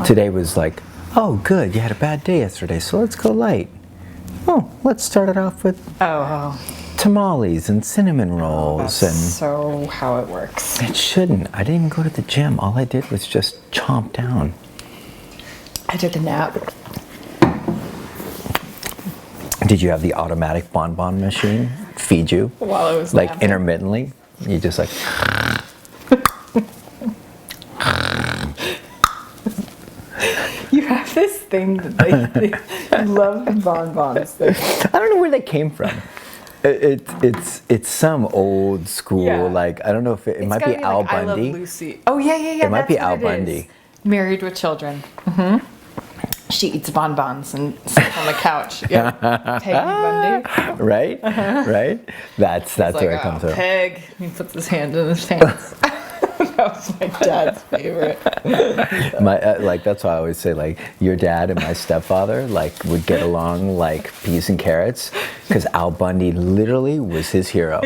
Today was like, oh, good, you had a bad day yesterday, so let's go light. Oh, let's start it off with tamales and cinnamon rolls. That's so how it works. It shouldn't. I didn't even go to the gym. All I did was just chomp down. I took a nap. Did you have the automatic bonbon machine feed you? While I was like napping. intermittently? You just like... You have this thing that you love bonbons. I don't know where they came from. It's some old school, like, I don't know if it might be Al like, Bundy. I Love Lucy. Oh, yeah. It might be Al Bundy. Married with Children. Mm-hmm. She eats bonbons and sits on the couch. Yeah. Peggy Bundy. Right? Right? That's like, where it comes from. Peg. He puts his hand in his pants. That was my dad's favorite. Like, that's why I always say, like, your dad and my stepfather, like, would get along like peas and carrots, because Al Bundy literally was his hero.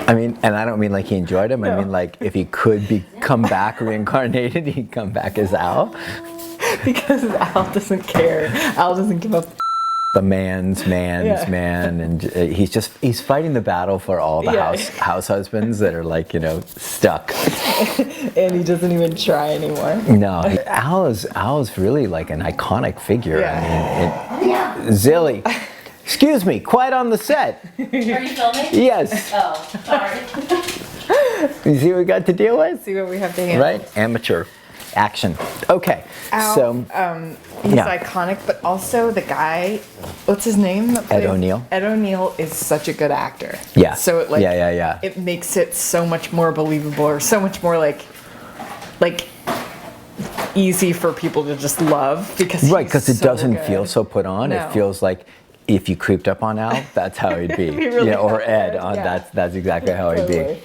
I mean, and I don't mean like he enjoyed him. I mean, like, if he could come back reincarnated, he'd come back as Al. Because Al doesn't care. Al doesn't give up. The man's man, and he's fighting the battle for all the house husbands that are, like, stuck. And he doesn't even try anymore. No, Al is really like an iconic figure. Yeah. I mean, Zilly, excuse me, quiet on the set. Are you filming? Yes. Oh, sorry. You see what we got to deal with? See what we have to handle. Right, amateur. Action. Okay, Al, so he's iconic, but also the guy, what's his name? Ed O'Neill. Ed O'Neill is such a good actor. Yeah. So it it makes it so much more believable, or so much more like easy for people to just love, because because it so doesn't good. feel so put on. No. It feels like if you creeped up on Al, that's how he'd be. Really or Ed. good. That's exactly how he'd be.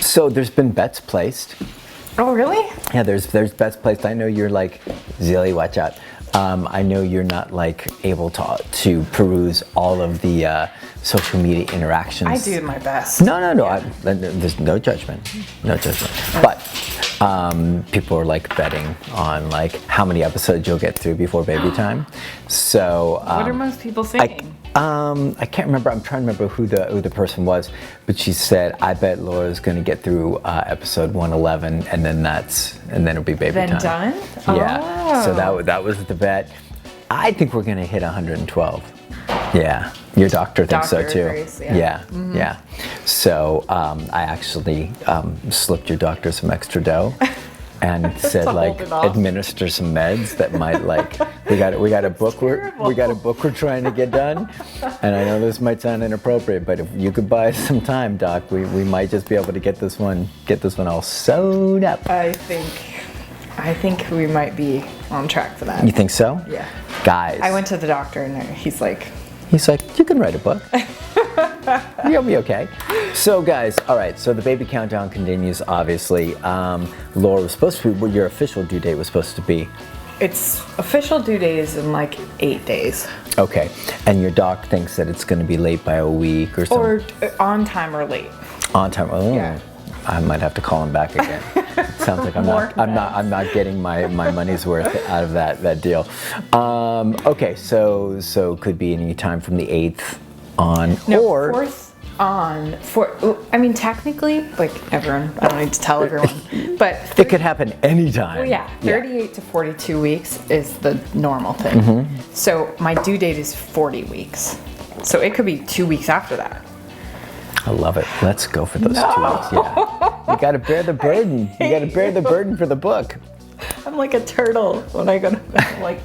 So there's been bets placed. Oh, really? Yeah, there's bets placed. I know you're like, Zilly, watch out. I know you're not like able to peruse all of the social media interactions. I do my best. No. There's no judgment. No judgment. But people are like betting on like how many episodes you'll get through before baby time. So what are most people saying? I can't remember. I'm trying to remember who the person was, but she said, "I bet Laura's going to get through episode 111, and then it'll be baby time." Then done? Yeah. Oh. So that was the bet. I think we're going to hit 112. Yeah. Your doctor thinks so too. Agrees, yeah. Mm-hmm. Yeah. So I actually slipped your doctor some extra dough. And said, like, administer some meds that might, like, we got a book we're trying to get done, and I know this might sound inappropriate, but if you could buy us some time, Doc, we might just be able to get this one all sewed up. I think we might be on track for that. You think so? Yeah. Guys. I went to the doctor and he's like, you can write a book. You'll be okay. So guys, all right, so the baby countdown continues, obviously. Laura was supposed to be, what your official due date was supposed to be. Its official due date is in like 8 days. Okay, and your doc thinks that it's going to be late by a week or something? Or on time or late. On time, oh. Yeah. I might have to call him back again. Sounds like I'm not getting my money's worth out of that deal. Okay, so could be any time from the 8th on, no, or 4th on. I mean, technically, like everyone, I don't need to tell everyone, but it could happen anytime. Well, yeah, 38 to 42 weeks is the normal thing. Mm-hmm. So my due date is 40 weeks. So it could be 2 weeks after that. I love it. Let's go for those 2 weeks. Yeah, you got to bear the burden. You got to bear the burden for the book. I'm like a turtle when I go to bed. I'm like,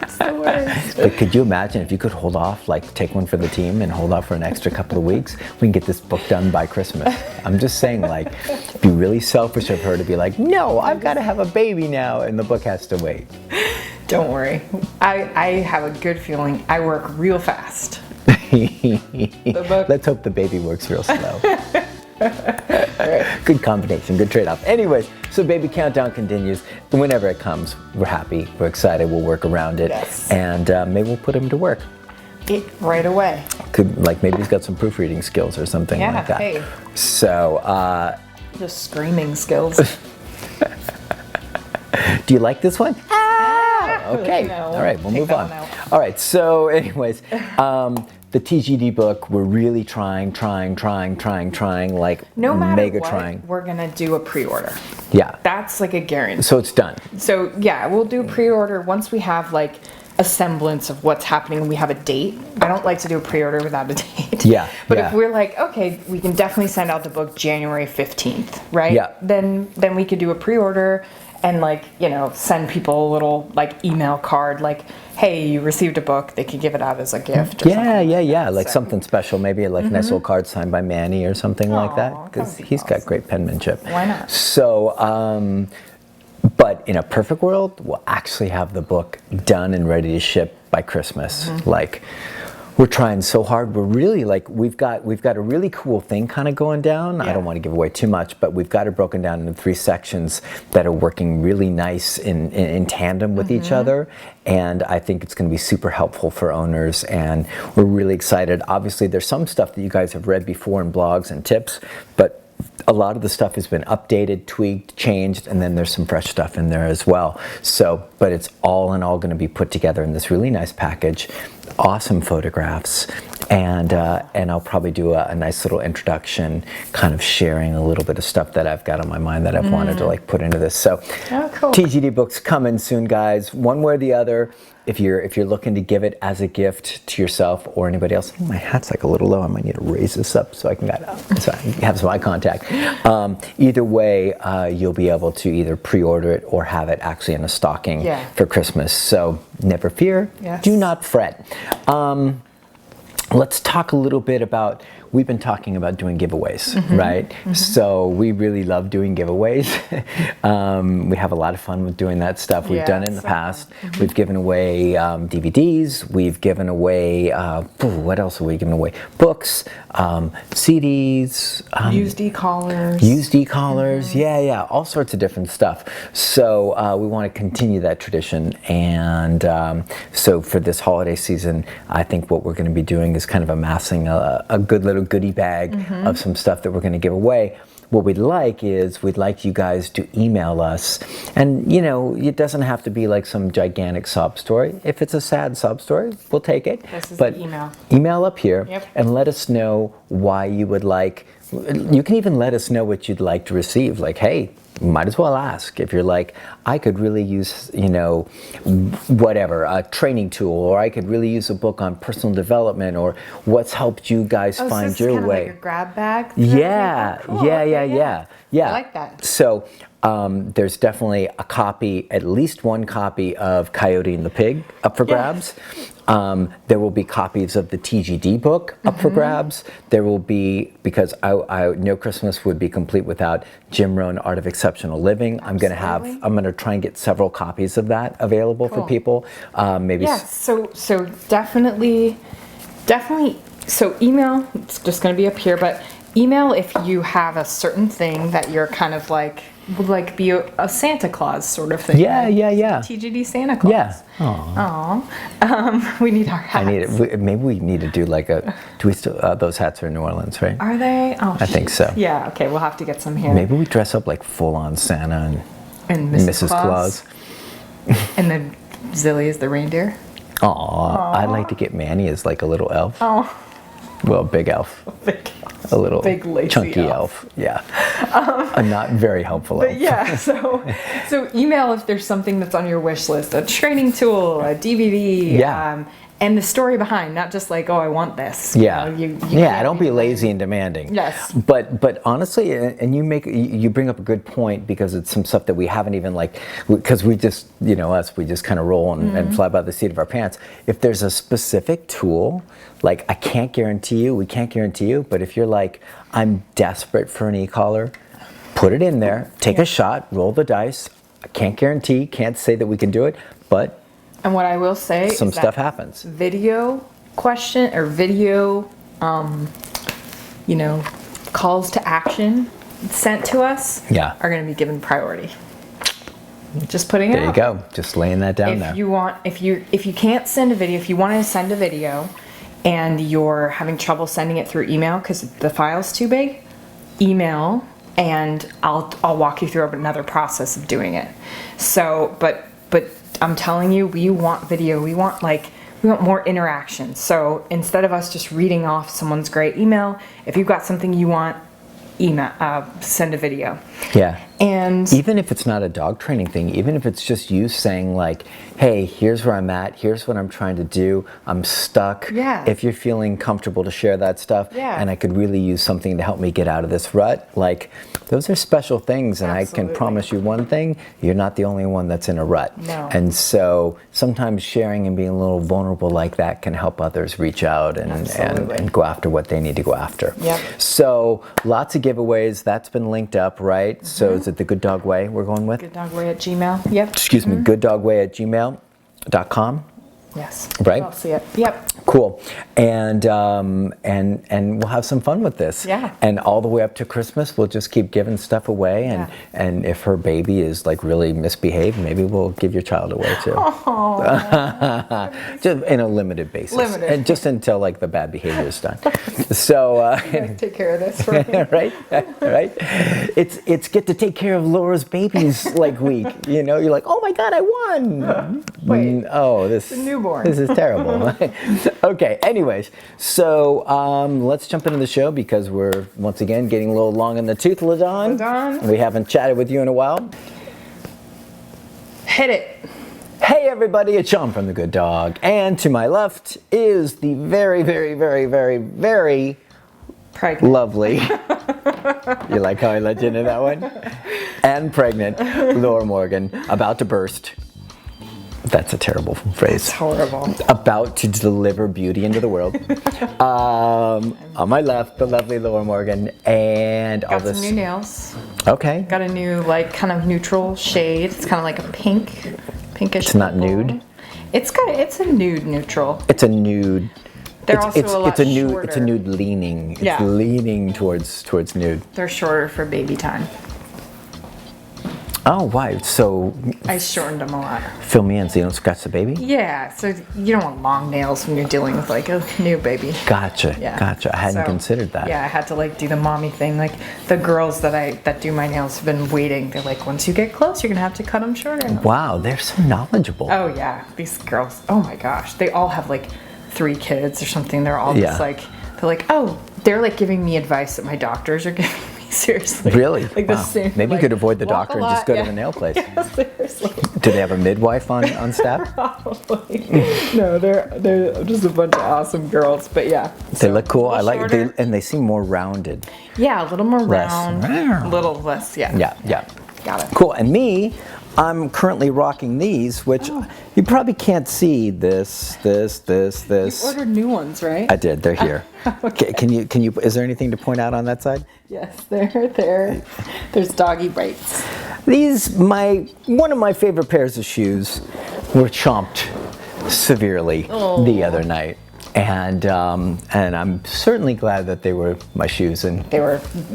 it's the worst. But could you imagine if you could hold off, like take one for the team and hold off for an extra couple of weeks? We can get this book done by Christmas. I'm just saying, like, it'd be really selfish of her to be like, no, I've got to have a baby now, and the book has to wait. Don't worry. I have a good feeling. I work real fast. Let's hope the baby works real slow. Good combination, good trade-off. Anyways, so Baby Countdown continues. Whenever it comes, we're happy, we're excited, we'll work around it. Yes. And maybe we'll put him to work. Right away. Maybe he's got some proofreading skills or something like that. Hey. So, Just screaming skills. do you like this one? Okay. No, All right, we'll take move that on. one out. All right, so anyways, the TGD book, we're really trying, like No matter mega what, trying. we're gonna do a pre-order. Yeah. That's like a guarantee. So it's done. So yeah, we'll do pre-order once we have like a semblance of what's happening and we have a date. I don't like to do a pre-order without a date. Yeah, But yeah. if we're like, okay, we can definitely send out the book January 15th, right? Yeah. Then we could do a pre-order and like, send people a little like email card like, hey, you received a book. They could give it out as a gift or something. Yeah. Like So- something special, maybe like a nice little card signed by Manny or something like Aw, that, that because would be he's got awesome. great penmanship. Why not? So, but in a perfect world, we'll actually have the book done and ready to ship by Christmas. Mm-hmm. Like, we're trying so hard. We're really like, we've got a really cool thing kind of going down. I Yeah. don't want to give away too much, but we've got it broken down into 3 sections that are working really nice in tandem with each other. And I think it's going to be super helpful for owners. And we're really excited. Obviously, there's some stuff that you guys have read before in blogs and tips, but a lot of the stuff has been updated, tweaked, changed, and then there's some fresh stuff in there as well. So, but it's all in all going to be put together in this really nice package, awesome photographs, and I'll probably do a nice little introduction, kind of sharing a little bit of stuff that I've got on my mind that I've wanted to like put into this. So, Oh, cool. TGD books coming soon, guys. One way or the other. If you're looking to give it as a gift to yourself or anybody else, oh, my hat's like a little low. I might need to raise this up so I can have some eye contact. Either way, you'll be able to either pre-order it or have it actually in a stocking Yeah. for Christmas. So never fear. Yes. Do not fret. Let's talk a little bit about, we've been talking about doing giveaways, right? So we really love doing giveaways. We have a lot of fun with doing that stuff. We've Yeah, done it in the so past. We've given away DVDs. We've given away, what else have we given away? Books, CDs. Used e-collars. Used e-collars, yeah, all sorts of different stuff. So we want to continue that tradition, and so for this holiday season, I think what we're going to be doing is kind of amassing a good little goodie bag of some stuff that we're going to give away. What we'd like you guys to email us, and it doesn't have to be like some gigantic sob story. If it's a sad sob story, we'll take it. This is But the email. Email up here Yep. and let us know why you would like. You can even let us know what you'd like to receive. Like, hey, might as well ask. If you're like, I could really use, whatever, a training tool, or I could really use a book on personal development, or what's helped you guys Oh, so find this is your kind of way. like a grab bag? Yeah, Oh, cool. yeah. I like that. So there's definitely a copy, at least one copy of Coyote and the Pig up for grabs. There will be copies of the TGD book up for grabs. There will be, because I No Christmas would be complete without Jim Rohn, Art of Exceptional Living. I'm going to try and get several copies of that available for Cool. people. Maybe. Yeah, so definitely, so email, it's just gonna be up here, but email if you have a certain thing that you're kind of like, would like be a Santa Claus sort of thing. Yeah. TGD Santa Claus. Yeah. Aw. We need our hats. I need it. Maybe we need to do like a. Do we still? Those hats are in New Orleans, right? Are they? Oh, I think so. Yeah, okay, we'll have to get some here. Maybe we dress up like full-on Santa And and Mrs. Claus. And then Zilly is the reindeer. Aw, I'd like to get Manny as like a little elf. Oh, Well, big elf. big. A little Big lacy chunky elf. elf. Yeah. A not very helpful elf. But yeah, so email if there's something that's on your wish list, a training tool, a DVD, Yeah. and the story behind, not just like, oh, I want this. Yeah. You Yeah, can't don't be lazy and demanding. Yes. But honestly, and you bring up a good point, because it's some stuff that we haven't even because we just, we just kind of roll and fly by the seat of our pants. If there's a specific tool, like we can't guarantee you, but if you're like, I'm desperate for an e-collar, put it in there, take a shot, roll the dice. I can't guarantee, can't say that we can do it, but And what I will say some is stuff that happens. video question or video, calls to action sent to us Yeah. are going to be given priority. Just putting it There you out. go. Just laying that down there. If you can't send a video, if you want to send a video and you're having trouble sending it through email because the file's too big, email and I'll walk you through another process of doing it. So, but I'm telling you, we want video. We want more interaction. So instead of us just reading off someone's great email, if you've got something you want, send a video. Yeah. And even if it's not a dog training thing, even if it's just you saying like, hey, here's where I'm at, here's what I'm trying to do, I'm stuck. Yeah. If you're feeling comfortable to share that stuff, Yeah. and I could really use something to help me get out of this rut, like those are special things. And I can Absolutely. promise you one thing, you're not the only one that's in a rut. No. And so sometimes sharing and being a little vulnerable like that can help others reach out Absolutely. and go after what they need to go after. Yep. So lots of giveaways, that's been linked up, right? So is it the Good Dog Way we're going with? gooddogway@gmail. Yep. Excuse me, gooddogway@gmail.com. Yes. Right? I'll see it. Yep. Cool. And we'll have some fun with this. Yeah. And all the way up to Christmas, we'll just keep giving stuff away. And if her baby is like really misbehaved, maybe we'll give your child away too. Just in a limited basis. Limited. And just until like the bad behavior is done. So Take care of this for me. right? Right? It's get to take care of Laura's babies like week. You know, you're like, oh my God, I won. Wait. Oh, this newborn. This is terrible. Okay. Anyways, so let's jump into the show because we're once again getting a little long in the tooth, LaDawn. LaDawn. We haven't chatted with you in a while. Hit it. Hey everybody, it's Sean from The Good Dog, and to my left is the very, very, very, very, very Pregnant. lovely. You like how I let you into that one? And pregnant, Laura Morgan, about to burst. That's a terrible phrase. It's horrible. About to deliver beauty into the world. On my left, the lovely Laura Morgan, and all Got this. some new nails. Okay. Got a new kind of neutral shade. It's kind of like a pinkish. It's not purple. nude? It's a nude neutral. It's a nude. They're it's, also it's, a lot it's a nude. shorter. It's a nude leaning. It's Yeah. leaning towards nude. They're shorter for baby time. Oh, why? So I shortened them a lot. fill me in so you don't scratch the baby. Yeah, so you don't want long nails when you're dealing with like a new baby. Gotcha. Yeah. Gotcha. I hadn't So, considered that. Yeah, I had to do the mommy thing. Like the girls that do my nails have been waiting. They're like, once you get close, you're gonna have to cut them shorter. Wow, they're so knowledgeable. Oh yeah, these girls. Oh my gosh, they all have 3 kids or something. They're all Yeah. they're giving me advice that my doctors are giving me. Seriously. Really? Like the Wow. same. Maybe you could avoid the walk doctor a and just lot, go yeah. to the nail place. Yeah, seriously. Do they have a midwife on staff? Probably. No, they're just a bunch of awesome girls. But yeah. They look cool. I like shorter. and they seem more rounded. Yeah, a little more Less. round. A little less. Yeah. Yeah. Got it. Cool. And me, I'm currently rocking these, which you probably can't see. This. Ordered new ones, right? I did. They're here. Can you? Is there anything to point out on that side? Yes, they're there. There's doggy bites. These, one of my favorite pairs of shoes, were chomped severely the other night, and I'm certainly glad that they were my shoes and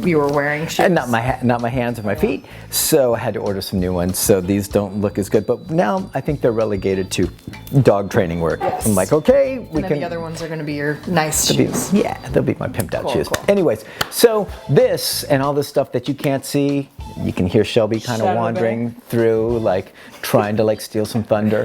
You were wearing shoes. not my hands or my feet. So I had to order some new ones. So these don't look as good, but now I think they're relegated to dog training work. Yes. I'm like, okay, we And then can. the other ones are going to be your nice shoes. Yeah, they'll be my pimped out Cool, shoes. cool. Anyways, so this and all this stuff that you can't see, you can hear Shelby kind of Shadow wandering through, trying to steal some thunder.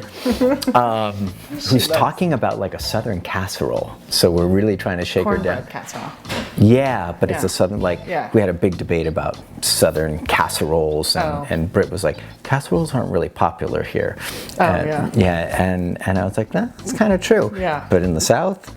Who's talking about a southern casserole. So we're really trying to shake her down. Cornbread casserole. Yeah, but it's Yeah. a southern, Yeah. we had a big debate about southern casseroles, and Britt was like, casseroles aren't really popular here. Yeah. Yeah, and I was like, that's kind of true. Yeah. But in the South,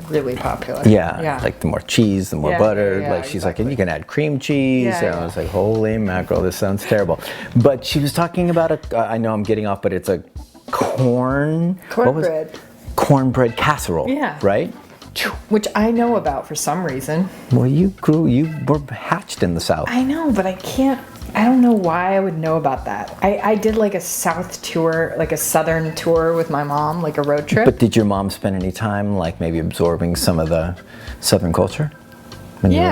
Really popular. yeah, the more cheese, the more Yeah, butter. yeah, She's like, and you can add cream cheese. Yeah, and I yeah. was like, holy mackerel, this sounds terrible. But she was talking about I know I'm getting off, but it's a Cornbread. Cornbread casserole. Yeah. Right? Which I know about for some reason. Well, you were hatched in the South. I know, but I I don't know why I would know about that. I did like a south tour, like a southern tour with my mom, like a road trip. But did your mom spend any time like maybe absorbing some of the Southern culture? When you were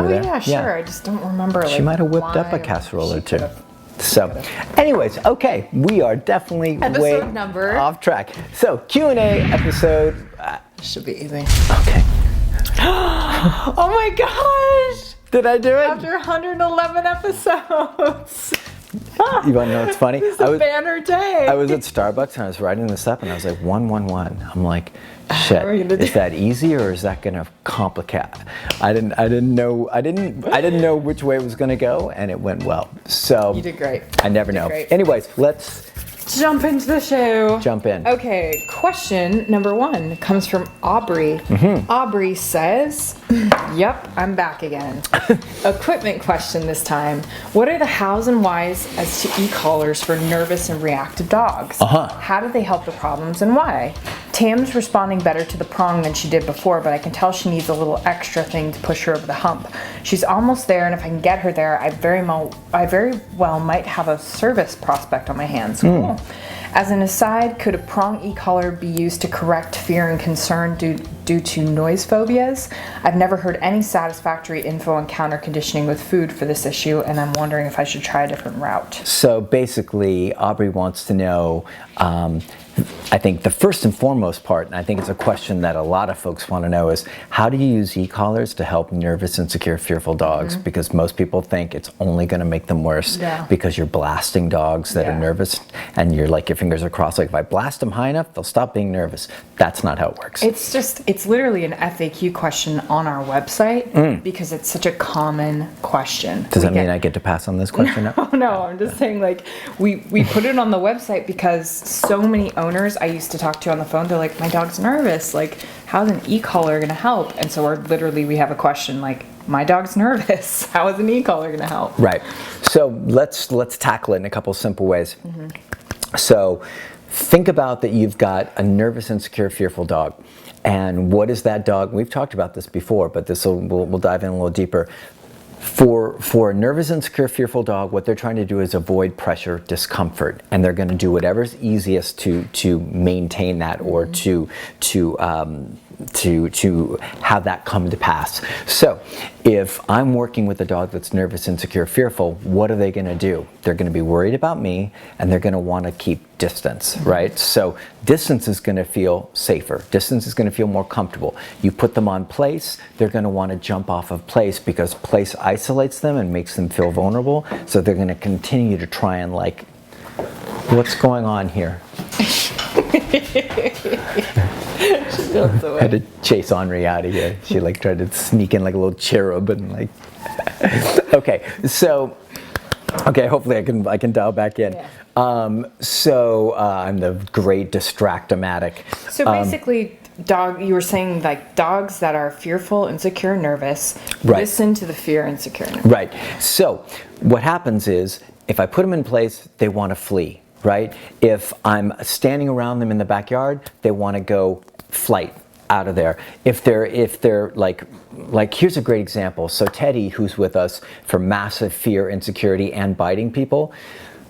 there? Yeah, sure. I just don't remember. She might have whipped up a casserole or two. So, anyways, okay, we are definitely way number. off track. So, Q&A episode. Should be easy. Okay. Oh my gosh! Did I do it? After 111 episodes. You want to know what's funny? It's a banner day. I was at Starbucks and I was writing this up and I was like 111. I'm like, shit. Is that easy or is that gonna complicate? I didn't know which way it was gonna go, and it went well. So you did great. I never know. Great. Anyways, let's jump into the show. jump in. Okay, question number 1 comes from Aubrey. Aubrey says, yep, I'm back again. Equipment question this time. What are the hows and whys as to e-collars for nervous and reactive dogs? How do they help the problems and why? Tam's responding better to the prong than she did before, but I can tell she needs a little extra thing to push her over the hump. She's almost there, and if I can get her there, I very well might have a service prospect on my hands. Cool. As an aside, could a prong e-collar be used to correct fear and concern due to noise phobias? I've never heard any satisfactory info on counter conditioning with food for this issue, and I'm wondering if I should try a different route. So basically, Aubrey wants to know, I think the first and foremost part, and I think it's a question that a lot of folks want to know, is how do you use e-collars to help nervous, insecure, fearful dogs? Because most people think it's only going to make them worse because you're blasting dogs that are nervous, and you're like, your fingers are crossed, like if I blast them high enough, they'll stop being nervous. That's not how it works. It's literally an FAQ question on our website because it's such a common question. Does that mean I get to pass on this question now? No, I'm just saying, like, we put it on the website because so many owners I used to talk to on the phone, they're like, my dog's nervous, like, how's an e-collar gonna help? And so we have a question like, my dog's nervous, how is an e-collar gonna help? Right. So let's tackle it in a couple simple ways. So think about that you've got a nervous, insecure, fearful dog. And what is that dog? We've talked about this before, but we'll dive in a little deeper. For a nervous, insecure, fearful dog, what they're trying to do is avoid pressure, discomfort, and they're going to do whatever's easiest to maintain that or to have that come to pass. So if I'm working with a dog that's nervous, insecure, fearful, what are they going to do? They're going to be worried about me, and they're going to want to keep distance, right? So distance is going to feel safer. Distance is going to feel more comfortable. You put them on place, they're going to want to jump off of place because place isolates them and makes them feel vulnerable. So they're going to continue to try and like, what's going on here? I had to chase Henri out of here. She like tried to sneak in like a little cherub and like. Okay, hopefully I can dial back in. Yeah. I'm the great distractomatic. So basically, you were saying like dogs that are fearful, insecure, nervous, listen to the fear, insecure, nervous. Right. So what happens is if I put them in place, they want to flee. Right? If I'm standing around them in the backyard, they want to go flight out of there. If they're like here's a great example. So Teddy, who's with us for massive fear, insecurity, and biting people,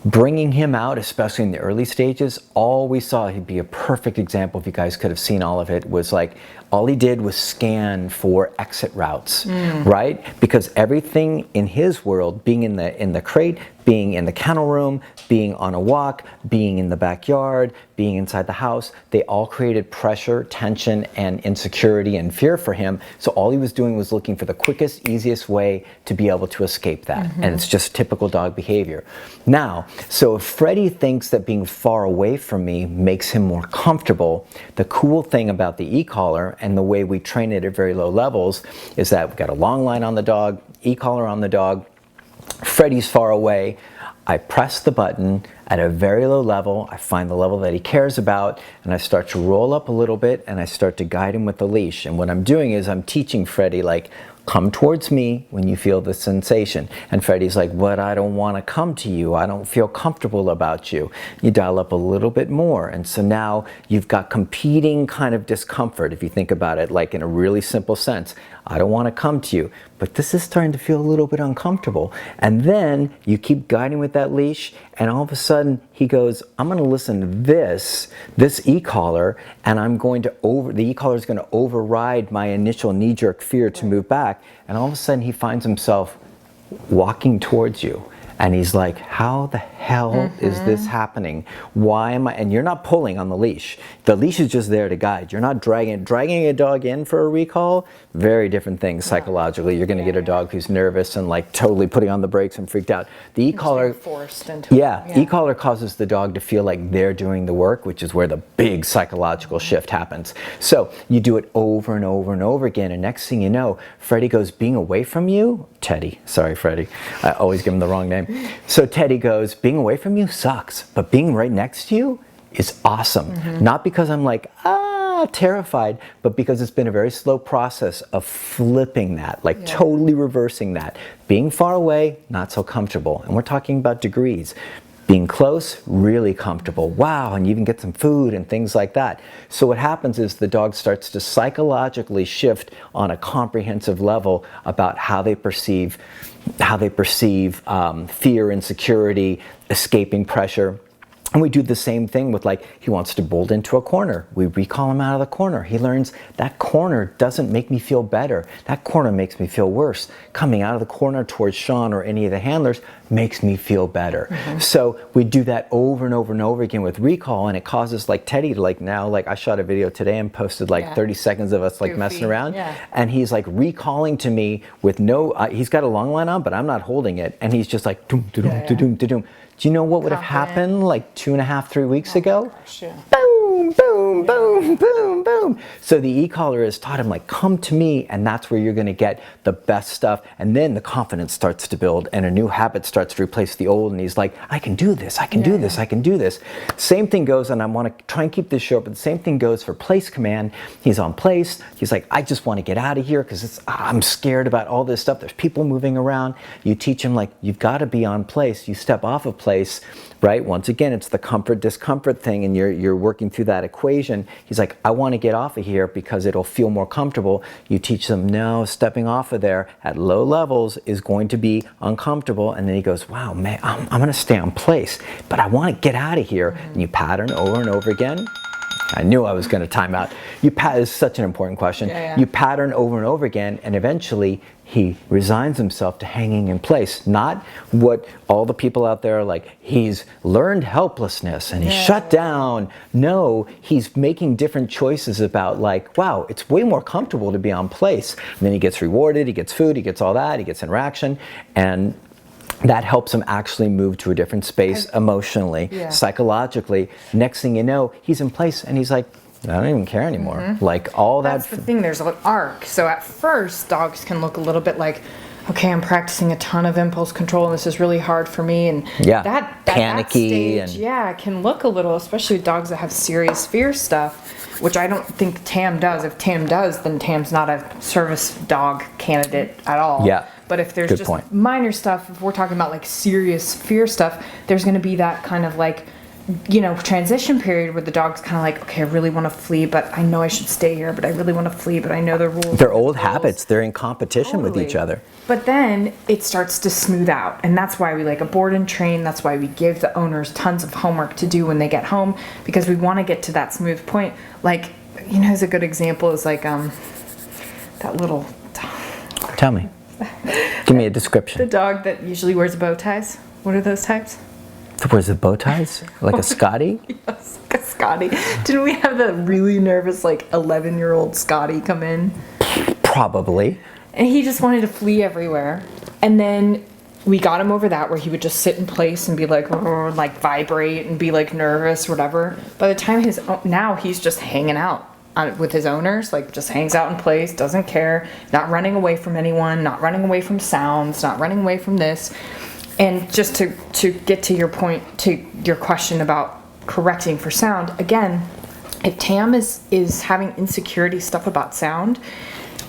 bringing him out, especially in the early stages, all we saw, he'd be a perfect example if you guys could have seen all of it, was like all he did was scan for exit routes, right? Because everything in his world, being in the crate, being in the kennel room, being on a walk, being in the backyard, being inside the house, they all created pressure, tension, and insecurity and fear for him. So all he was doing was looking for the quickest, easiest way to be able to escape that. And it's just typical dog behavior. Now, so if Freddie thinks that being far away from me makes him more comfortable, the cool thing about the e-collar and the way we train it at very low levels is that we've got a long line on the dog, e-collar on the dog, Freddie's far away, I press the button, at a very low level. I find the level that he cares about, and I start to roll up a little bit, and I start to guide him with the leash. And what I'm doing is I'm teaching Freddie, like, come towards me when you feel the sensation. And Freddie's like, but I don't want to come to you. I don't feel comfortable about you. You dial up a little bit more. And so now you've got competing kind of discomfort, if you think about it, like in a really simple sense. I don't want to come to you, but this is starting to feel a little bit uncomfortable. And then you keep guiding with that leash, and all of a sudden he goes, I'm going to listen to this e-collar, and the e-collar is going to override my initial knee-jerk fear to move back. And all of a sudden he finds himself walking towards you. And he's like, how the hell is this happening? Why am I? And you're not pulling on the leash. The leash is just there to guide. You're not dragging a dog in for a recall. Very different things psychologically. You're going to get a dog who's nervous and like totally putting on the brakes and freaked out. The e-collar, forced into e-collar causes the dog to feel like they're doing the work, which is where the big psychological shift happens. So you do it over and over and over again, and next thing you know, Freddie goes, being away from you, Teddy, sorry Freddie, I always give him the wrong name. So Teddy goes, being away from you sucks, but being right next to you is awesome. Not because I'm like, terrified, but because it's been a very slow process of flipping that, like totally reversing that. Being far away, not so comfortable. And we're talking about degrees. Being close, really comfortable. Wow, and you even get some food and things like that. So what happens is the dog starts to psychologically shift on a comprehensive level about how they perceive fear, insecurity, escaping pressure. And we do the same thing with, like, he wants to bolt into a corner. We recall him out of the corner. He learns that corner doesn't make me feel better. That corner makes me feel worse. Coming out of the corner towards Sean or any of the handlers makes me feel better. So we do that over and over and over again with recall, and it causes like Teddy to like now, like I shot a video today and posted like 30 seconds of us like Goofy. messing around. And he's like recalling to me with no, he's got a long line on, but I'm not holding it. And he's just like, doom, doom, doom, doom. Do you know what would have happened like 2.5, 3 weeks ago? Boom, boom, boom, boom, boom. So the e-collar has taught him, like, come to me, and that's where you're going to get the best stuff. And then the confidence starts to build, and a new habit starts to replace the old. And he's like, I can do this, I can do this, I can do this. Same thing goes, and I want to try and keep this short, but the same thing goes for place command. He's on place. He's like, I just want to get out of here because I'm scared about all this stuff. There's people moving around. You teach him, like, you've got to be on place. You step off of place, right? Once again, it's the comfort discomfort thing, and you're working through that equation. He's like, I want to get off of here because it'll feel more comfortable. You teach them, no, stepping off of there at low levels is going to be uncomfortable. And then he goes, wow, man, I'm going to stay on place, but I want to get out of here. And you pattern over and over again. I knew I was going to time out. It's such an important question. You pattern over and over again, and eventually he resigns himself to hanging in place. Not what all the people out there are like, he's learned helplessness and he's shut down. No, he's making different choices about, like, wow, it's way more comfortable to be on place. And then he gets rewarded, he gets food, he gets all that, he gets interaction, and that helps him actually move to a different space emotionally, psychologically. Next thing you know, he's in place and he's like, I don't even care anymore. Like all that. That's the thing, there's an arc. So at first, dogs can look a little bit like, okay, I'm practicing a ton of impulse control and this is really hard for me. And that panicky that stage, can look a little, especially with dogs that have serious fear stuff, which I don't think Tam does. If Tam does, then Tam's not a service dog candidate at all. But if there's just minor stuff, if we're talking about like serious fear stuff, there's going to be that kind of like, you know, transition period where the dog's kind of like, okay, I really want to flee, but I know I should stay here, but I really want to flee, but I know the rules. They're old habits. They're in competition with each other. But then it starts to smooth out. And that's why we like a board and train. That's why we give the owners tons of homework to do when they get home, because we want to get to that smooth point. Like, you know, as a good example is like that little dog. Tell me. Give me a description. The dog that usually wears bow ties. What are those types? Was it bow ties? Like a Scotty? Yes, like a Scotty. Didn't we have the really nervous, like, 11-year-old Scotty come in? Probably. And he just wanted to flee everywhere. And then we got him over that, where he would just sit in place and be like, vibrate and be like nervous, whatever. By the time now he's just hanging out with his owners, like just hangs out in place, doesn't care, not running away from anyone, not running away from sounds, not running away from this. And just to get to your point, to your question about correcting for sound, again, if Tam is having insecurity stuff about sound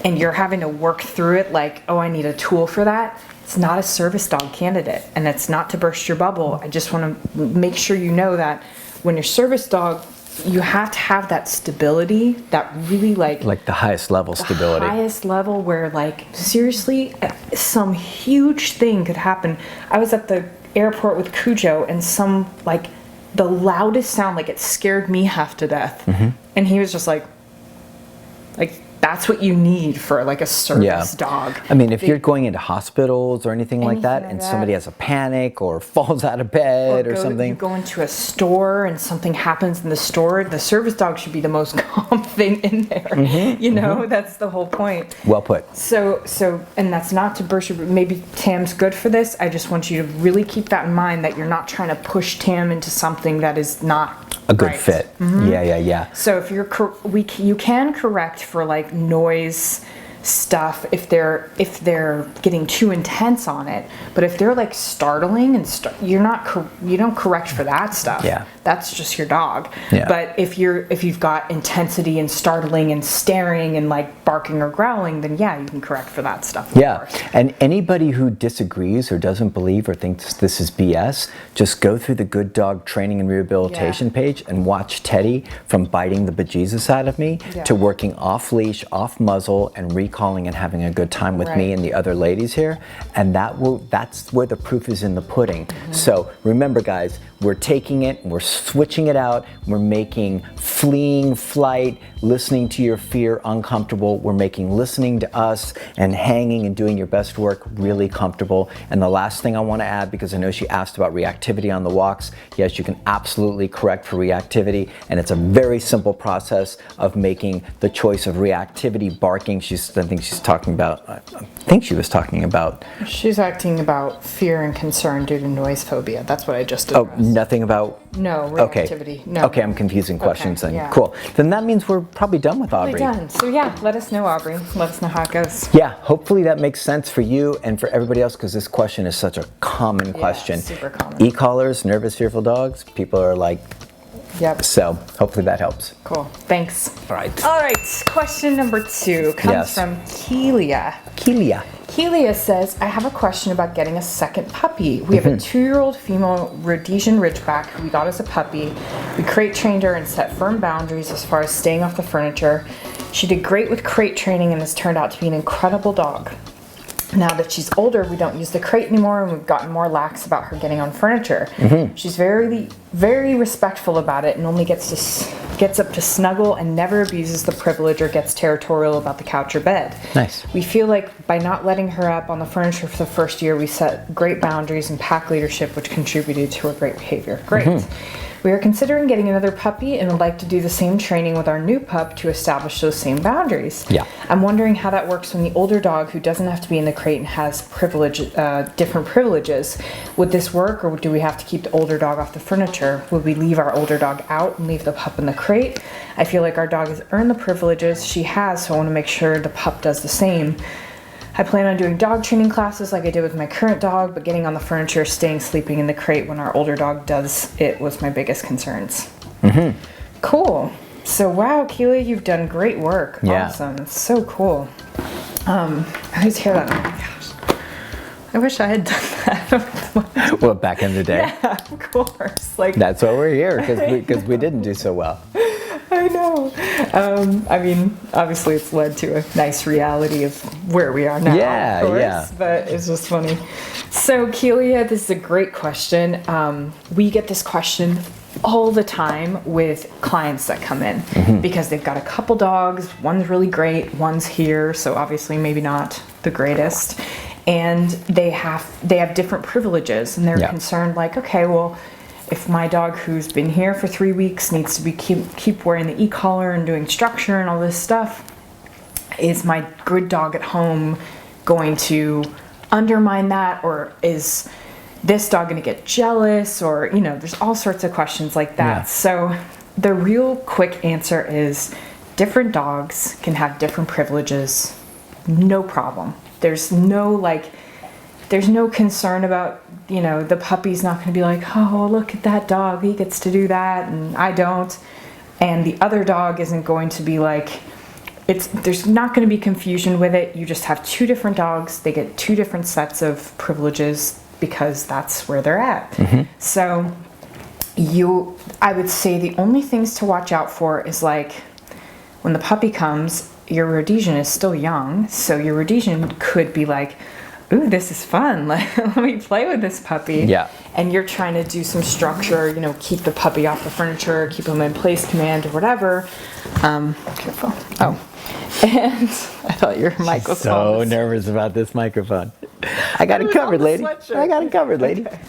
and you're having to work through it like, oh, I need a tool for that, it's not a service dog candidate, and it's not to burst your bubble. I just want to make sure you know that when you're service dog, you have to have that stability, that really like the highest level stability. Highest level where like seriously some huge thing could happen. I was at the airport with Cujo and some like the loudest sound, like it scared me half to death. And he was just like that's what you need for like a service dog. I mean, if you're going into hospitals or anything like that, and somebody has a panic or falls out of bed or something. You go into a store and something happens in the store, the service dog should be the most calm thing in there. You know, that's the whole point. Well put. So, and that's not to burst your, maybe Tam's good for this. I just want you to really keep that in mind, that you're not trying to push Tam into something that is not a good fit. Yeah. So if you can correct for like noise stuff if they're getting too intense on it, but if they're like startling and you don't correct for that stuff. Yeah, that's just your dog. Yeah. But if you've got intensity and startling and staring and like barking or growling, then yeah, you can correct for that stuff. Yeah, and anybody who disagrees or doesn't believe or thinks this is BS, just go through the Good Dog Training and Rehabilitation page and watch Teddy from biting the bejesus out of me to working off leash, off muzzle, and recalling and having a good time with me and the other ladies here. And that's where the proof is in the pudding. So remember, guys, we're taking it, we're switching it out, we're making fleeing, flight, listening to your fear uncomfortable. We're making listening to us and hanging and doing your best work really comfortable. And the last thing I want to add, because I know she asked about reactivity on the walks, yes, you can absolutely correct for reactivity, and it's a very simple process of making the choice of reactivity barking. I think she was talking about she's acting about fear and concern due to noise phobia. That's what I just addressed. Nothing about reactivity. No. Okay, I'm confusing questions then. Yeah. Cool. Then that means we're probably done with Aubrey. Done. So yeah, let us know, Aubrey. Let us know how it goes. Yeah, hopefully that makes sense for you and for everybody else, because this question is such a common question. Super common. E-collars, nervous, fearful dogs, people are like, yep. So hopefully that helps. Cool. Thanks. All right. All right. Question number 2 comes from Kelia. Kelia says, I have a question about getting a second puppy. We have a 2-year-old female Rhodesian Ridgeback who we got as a puppy. We crate trained her and set firm boundaries as far as staying off the furniture. She did great with crate training and has turned out to be an incredible dog. Now that she's older, we don't use the crate anymore, and we've gotten more lax about her getting on furniture. She's very, very respectful about it and only gets up to snuggle and never abuses the privilege or gets territorial about the couch or bed. Nice. We feel like by not letting her up on the furniture for the first year, we set great boundaries and pack leadership, which contributed to her great behavior. Great. We are considering getting another puppy and would like to do the same training with our new pup to establish those same boundaries. Yeah. I'm wondering how that works when the older dog, who doesn't have to be in the crate and has different privileges, would this work, or do we have to keep the older dog off the furniture? Would we leave our older dog out and leave the pup in the crate? I feel like our dog has earned the privileges she has, so I want to make sure the pup does the same. I plan on doing dog training classes like I did with my current dog, but getting on the furniture, sleeping in the crate when our older dog does it was my biggest concerns. Cool. So wow, Keely, you've done great work. Yeah. Awesome. It's so cool. I always hear that. Oh my gosh. I wish I had done that. Well, back in the day. Yeah, of course. Like that's why we're here, because we didn't do so well. I know. I mean, obviously it's led to a nice reality of where we are now, of course, but it's just funny. So, Kelia, this is a great question. We get this question all the time with clients that come in because they've got a couple dogs. One's really great, one's here, so obviously maybe not the greatest. And they have different privileges, and they're concerned like, okay, well, if my dog who's been here for 3 weeks needs to be keep wearing the e-collar and doing structure and all this stuff, is my good dog at home going to undermine that, or is this dog going to get jealous, or there's all sorts of questions like that. So the real quick answer is different dogs can have different privileges, no problem. There's no concern about you know, the puppy's not going to be like, oh, look at that dog, he gets to do that and I don't. And the other dog isn't going to be like, there's not going to be confusion with it. You just have two different dogs. They get two different sets of privileges because that's where they're at. So I would say the only things to watch out for is like when the puppy comes, your Rhodesian is still young. So your Rhodesian could be like, ooh, this is fun. Let me play with this puppy. Yeah. And you're trying to do some structure, you know, keep the puppy off the furniture, keep him in place command or whatever. Careful. Oh. And I thought your mic was So nervous about this microphone. I got it covered, lady. I got it covered, lady. Okay.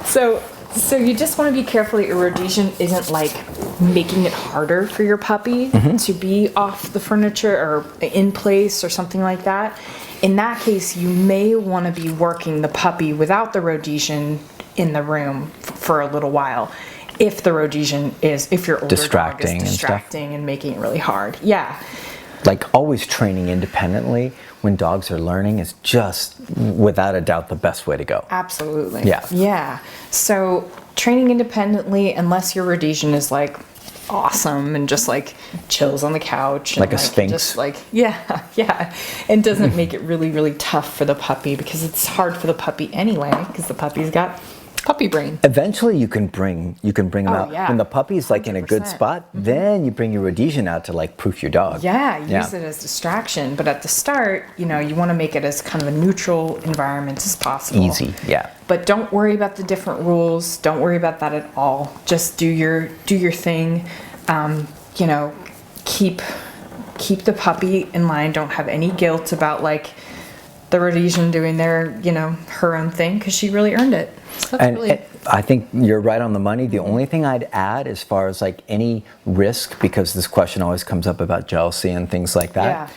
So you just want to be careful that your Rhodesian isn't like making it harder for your puppy to be off the furniture or in place or something like that. In that case, you may want to be working the puppy without the Rhodesian in the room for a little while. If the Rhodesian if your older dog is distracting and making it really hard. Yeah. Like always training independently when dogs are learning is just without a doubt the best way to go. Absolutely. Yeah. Yeah. So training independently, unless your Rhodesian is like awesome and just like chills on the couch. And like a sphinx. Just like, yeah. And doesn't make it really, really tough for the puppy because it's hard for the puppy anyway because the puppy's got puppy brain. Eventually you can bring them out. Yeah. When the puppy's like in a good 100%. spot, then you bring your Rhodesian out to like proof your dog. Yeah, use it as distraction. But at the start, you know, you want to make it as kind of a neutral environment as possible. Easy, yeah. But don't worry about the different rules. Don't worry about that at all. Just do your thing. You know, keep the puppy in line. Don't have any guilt about like the Rhodesian doing her own thing because she really earned it. So that's I think you're right on the money. The only thing I'd add as far as like any risk, because this question always comes up about jealousy and things like that. Yeah.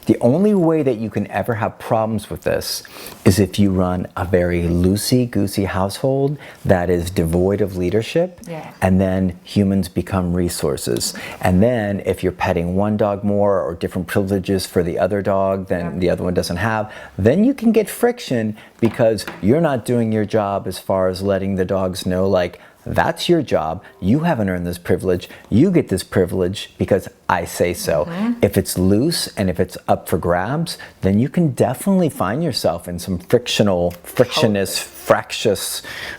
The only way that you can ever have problems with this is if you run a very loosey-goosey household that is devoid of leadership, and then humans become resources. And then if you're petting one dog more or different privileges for the other dog than the other one doesn't have, then you can get friction because you're not doing your job as far as letting the dogs know, like, that's your job. You haven't earned this privilege. You get this privilege because I say so. If it's loose and if it's up for grabs, then you can definitely find yourself in some fractious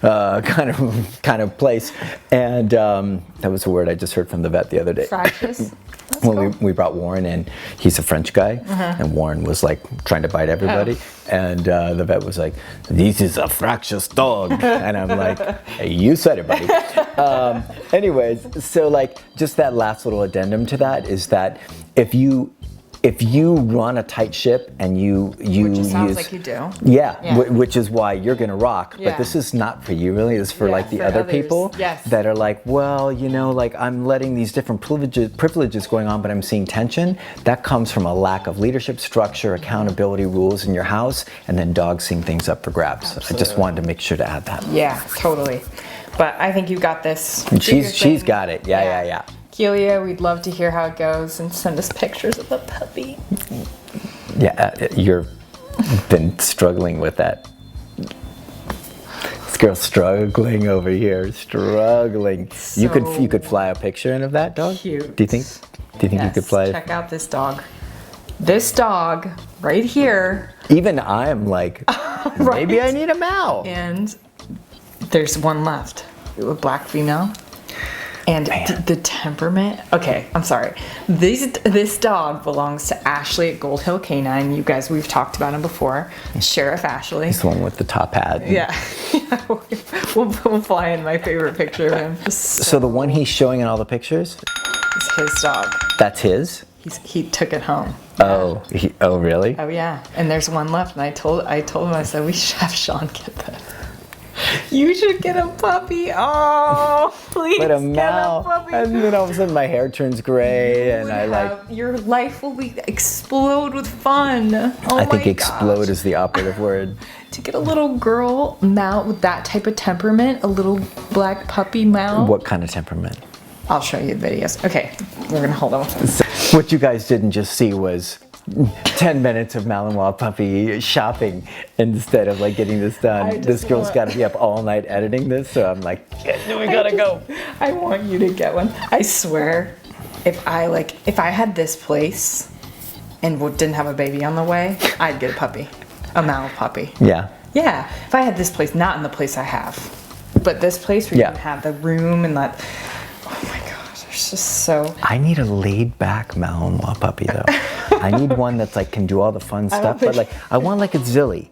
kind of place. And that was a word I just heard from the vet the other day. Fractious? Well, we brought Warren in. He's a French guy, and Warren was like trying to bite everybody. And the vet was like, "This is a fractious dog," and I'm like, "Hey, you said it, buddy." Anyways, so like just that last little addendum to that is that if you run a tight ship and you Which it sounds like you do. Which is why you're gonna rock. But this is not for you really. It's for like the for other others. people that are like, well, you know, like I'm letting these different privileges going on, but I'm seeing tension. That comes from a lack of leadership structure, accountability rules in your house, and then dogs seeing things up for grabs. Absolutely. I just wanted to make sure to add that. Yeah, totally. But I think you got this. And Do your she's thing. got it. Yeah. Kelia, we'd love to hear how it goes and send us pictures of the puppy. Yeah, you've been struggling with that. This girl's struggling over here, struggling. You could fly a picture in of that dog? Cute. Do you think you could fly it? Check out this dog. This dog right here. Even I'm like, maybe I need a Mal. And there's one left. A black female. And the temperament. Okay, I'm sorry. This dog belongs to Ashley at Gold Hill Canine. You guys, we've talked about him before. Sheriff Ashley. This one with the top hat. Yeah. We'll fly in my favorite picture of him. So the one he's showing in all the pictures? It's his dog. That's his? He took it home. Oh, really? Oh yeah. And there's one left. And I told him, I said, we should have Sean get that. You should get a puppy. Oh, please But a get Mal. a puppy. And then all of a sudden my hair turns gray and Your life will explode with fun. Oh I think my explode gosh. is the operative word. To get a little girl Mal with that type of temperament, a little black puppy Mal. What kind of temperament? I'll show you the videos. Okay, we're gonna hold on. What you guys didn't just see was 10 minutes of Malinois puppy shopping instead of like getting this done. This girl's got to be up all night editing this, so I'm like, we gotta go. I want you to get one. I swear, if I had this place and didn't have a baby on the way, I'd get a puppy, a Mal puppy. Yeah. Yeah, if I had this place, not in the place I have, but this place where you can have the room and that. Oh my gosh, it's just so. I need a laid back Malinois puppy though. I need one that's like can do all the fun stuff, but like I want like a Zilly,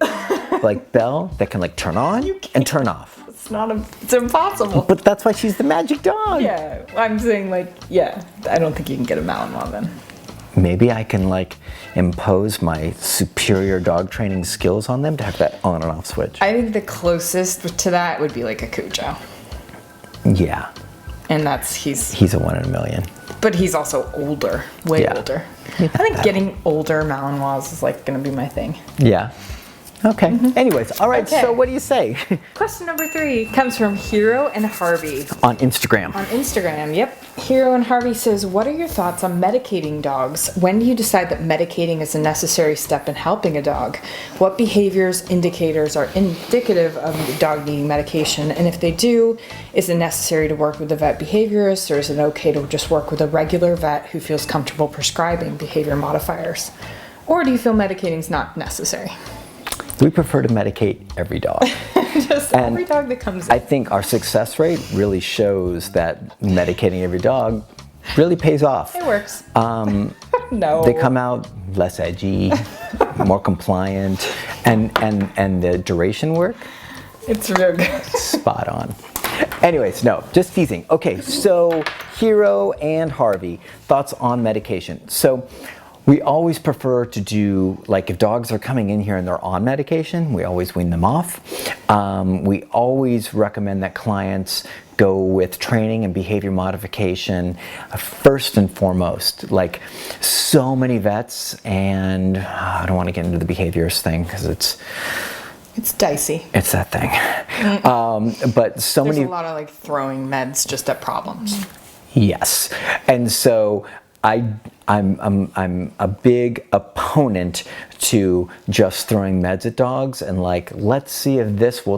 like Belle that can like turn on and turn off. It's impossible. But that's why she's the magic dog. Yeah, I'm saying like, yeah, I don't think you can get a Malinois then. Maybe I can like impose my superior dog training skills on them to have that on and off switch. I think the closest to that would be like a Cujo. Yeah. And he's a 1 in a million. But he's also older, way older. I think getting older Malinois is like going to be my thing. Yeah. Okay. Anyways, all right. Okay. So what do you say? Question number 3 comes from Hero and Harvey. On Instagram. On Instagram, yep. Hero and Harvey says, what are your thoughts on medicating dogs? When do you decide that medicating is a necessary step in helping a dog? What behaviors, indicators are indicative of the dog needing medication? And if they do, is it necessary to work with a vet behaviorist, or is it okay to just work with a regular vet who feels comfortable prescribing behavior modifiers? Or do you feel medicating is not necessary? We prefer to medicate every dog. Just and every dog that comes in. I think our success rate really shows that medicating every dog really pays off. It works. No. They come out less edgy, more compliant, and the duration work. It's real good. Spot on. Anyways, no, just teasing. Okay, so Hero and Harvey, thoughts on medication. So we always prefer to do, like if dogs are coming in here and they're on medication, we always wean them off. We always recommend that clients go with training and behavior modification first and foremost. Like so many vets, and I don't want to get into the behaviors thing because it's dicey. It's that thing. But so There's many. a lot of like throwing meds just at problems. Yes, and so I'm a big opponent to just throwing meds at dogs and like, let's see if this will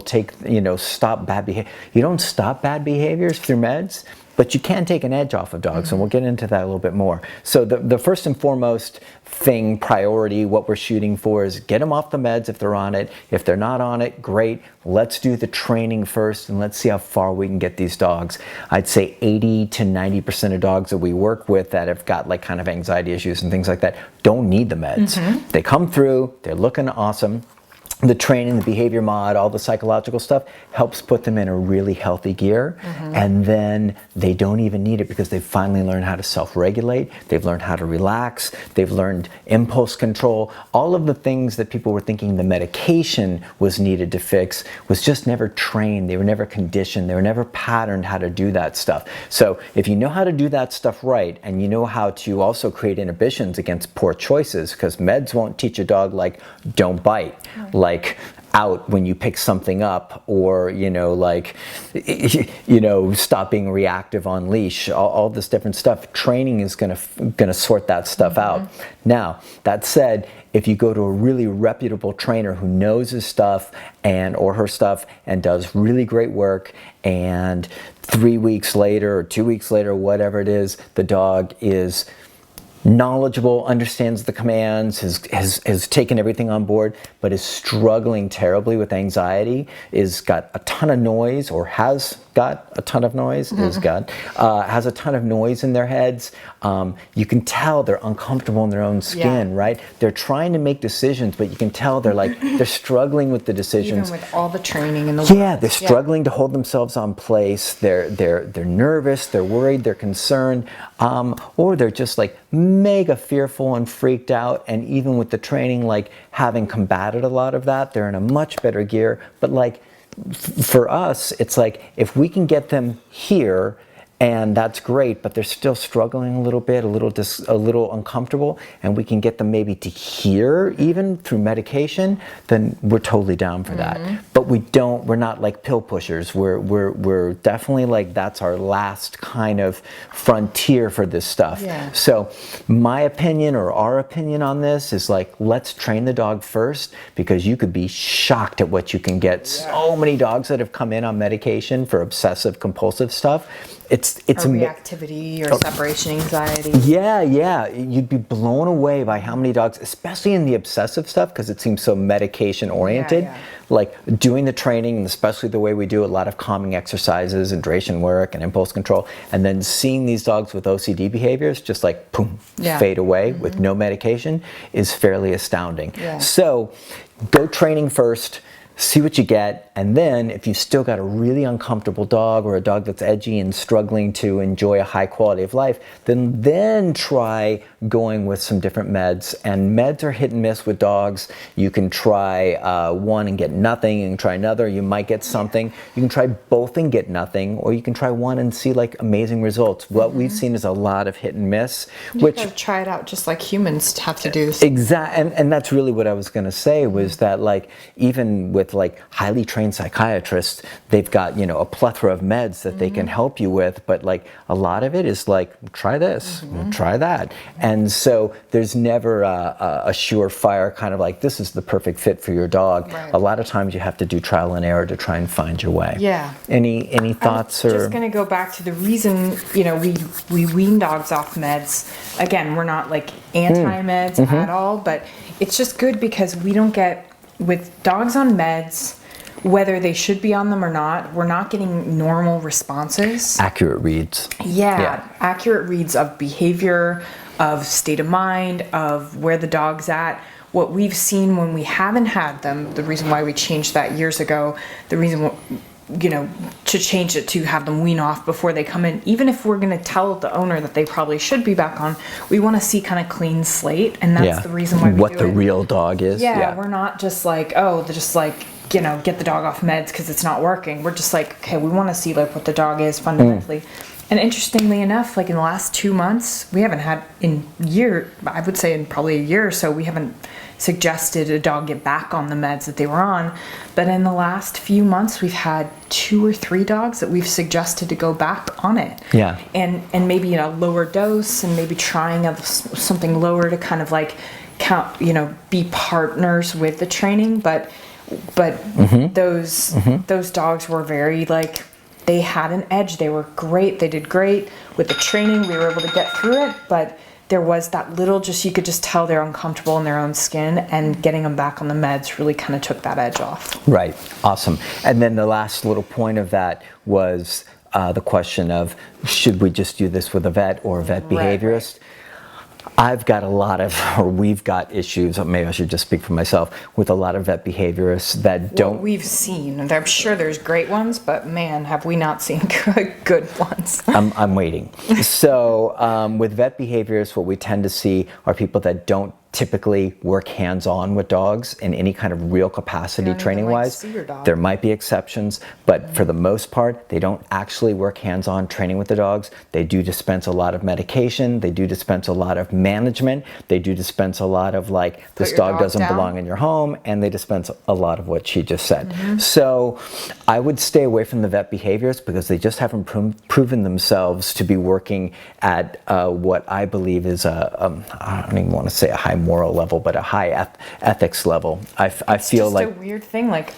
stop bad behavior. You don't stop bad behaviors through meds, but you can take an edge off of dogs, and we'll get into that a little bit more. So the first and foremost thing, priority, what we're shooting for is get them off the meds if they're on it. If they're not on it, great. Let's do the training first, and let's see how far we can get these dogs. I'd say 80 to 90% of dogs that we work with that have got like kind of anxiety issues and things like that don't need the meds. They come through, they're looking awesome. The training, the behavior mod, all the psychological stuff helps put them in a really healthy gear. And then they don't even need it because they've finally learned how to self-regulate. They've learned how to relax. They've learned impulse control. All of the things that people were thinking the medication was needed to fix was just never trained. They were never conditioned. They were never patterned how to do that stuff. So if you know how to do that stuff right, and you know how to also create inhibitions against poor choices, because meds won't teach a dog like don't bite, like out when you pick something up, or stop being reactive on leash, all this different stuff. Training is gonna sort that stuff out. Now that said, if you go to a really reputable trainer who knows his stuff or her stuff and does really great work, and 3 weeks later or 2 weeks later, whatever it is, the dog is knowledgeable, understands the commands, has taken everything on board, but is struggling terribly with anxiety, is got a ton of noise, or has got a ton of noise, has a ton of noise in their heads. You can tell they're uncomfortable in their own skin, right? They're trying to make decisions, but you can tell they're struggling with the decisions. Even with all the training in the world. They're struggling to hold themselves on place. They're nervous, they're worried, they're concerned, or they're just like mega fearful and freaked out. And even with the training, like having combated a lot of that, they're in a much better gear. But like for us, it's like if we can get them here and that's great, but they're still struggling a little bit, a little uncomfortable, and we can get them maybe to hear even through medication, then we're totally down for that. But we're not like pill pushers. We're definitely like, that's our last kind of frontier for this stuff. Yeah. So my opinion, or our opinion on this, is like, let's train the dog first, because you could be shocked at what you can get. So many dogs that have come in on medication for obsessive compulsive stuff, it's or reactivity or separation anxiety. yeah, you'd be blown away by how many dogs, especially in the obsessive stuff, because it seems so medication oriented. Yeah. Like doing the training, and especially the way we do a lot of calming exercises and duration work and impulse control, and then seeing these dogs with OCD behaviors just like boom, fade away with no medication, is fairly astounding. Yeah. So go training first, see what you get, and then if you've still got a really uncomfortable dog, or a dog that's edgy and struggling to enjoy a high quality of life, then try going with some different meds. And meds are hit and miss with dogs. You can try one and get nothing, you can try another, you might get something. You can try both and get nothing, or you can try one and see like amazing results. What we've seen is a lot of hit and miss, which You gotta try it out just like humans have to do. exactly, and that's really what I was going to say, was that like even with like highly trained psychiatrists, they've got, you know, a plethora of meds that they can help you with, but like a lot of it is like, try this, try that. And so there's never a surefire kind of like, this is the perfect fit for your dog. Right. A lot of times you have to do trial and error to try and find your way. Yeah. Any thoughts? I'm or just going to go back to the reason, you know, we wean dogs off meds. Again, we're not like anti-meds at all, but it's just good because we don't get, with dogs on meds, whether they should be on them or not, we're not getting normal responses. accurate reads? Yeah, accurate reads of behavior, of state of mind, of where the dog's at. What we've seen when we haven't had them, the reason why we changed that years ago, the reason, you know, to change it to have them wean off before they come in, even if we're going to tell the owner that they probably should be back on, we want to see kind of clean slate, and that's the reason why we what do the it. real dog is. Yeah, we're not just like, oh, they're just like, you know, get the dog off meds because it's not working. We're just like, okay, we want to see like what the dog is fundamentally. And interestingly enough, like in the last 2 months, we haven't had I would say in probably a year or so, we haven't suggested a dog get back on the meds that they were on. But in the last few months, we've had 2 or 3 dogs that we've suggested to go back on it. Yeah. And maybe in a lower dose, and maybe trying something lower to kind of like count, you know, be partners with the training. But those dogs were very like, they had an edge. They were great. They did great with the training. We were able to get through it, but there was that little, just, you could just tell they're uncomfortable in their own skin, and getting them back on the meds really kind of took that edge off. Right. Awesome. And then the last little point of that was the question of, should we just do this with a vet or a vet behaviorist? I've got we've got issues, maybe I should just speak for myself, with a lot of vet behaviorists that don't... What we've seen, and I'm sure there's great ones, but man, have we not seen good ones. I'm waiting. So with vet behaviorists, what we tend to see are people that don't typically work hands-on with dogs in any kind of real capacity training-wise. There might be exceptions, but for the most part, they don't actually work hands-on training with the dogs. They do dispense a lot of medication. They do dispense a lot of management. They do dispense a lot of like, this dog doesn't belong in your home, and they dispense a lot of what she just said. So I would stay away from the vet behaviorists, because they just haven't proven themselves to be working at what I believe is I don't even want to say a high moral level, but a high ethics level. I feel like it's a weird thing. Like,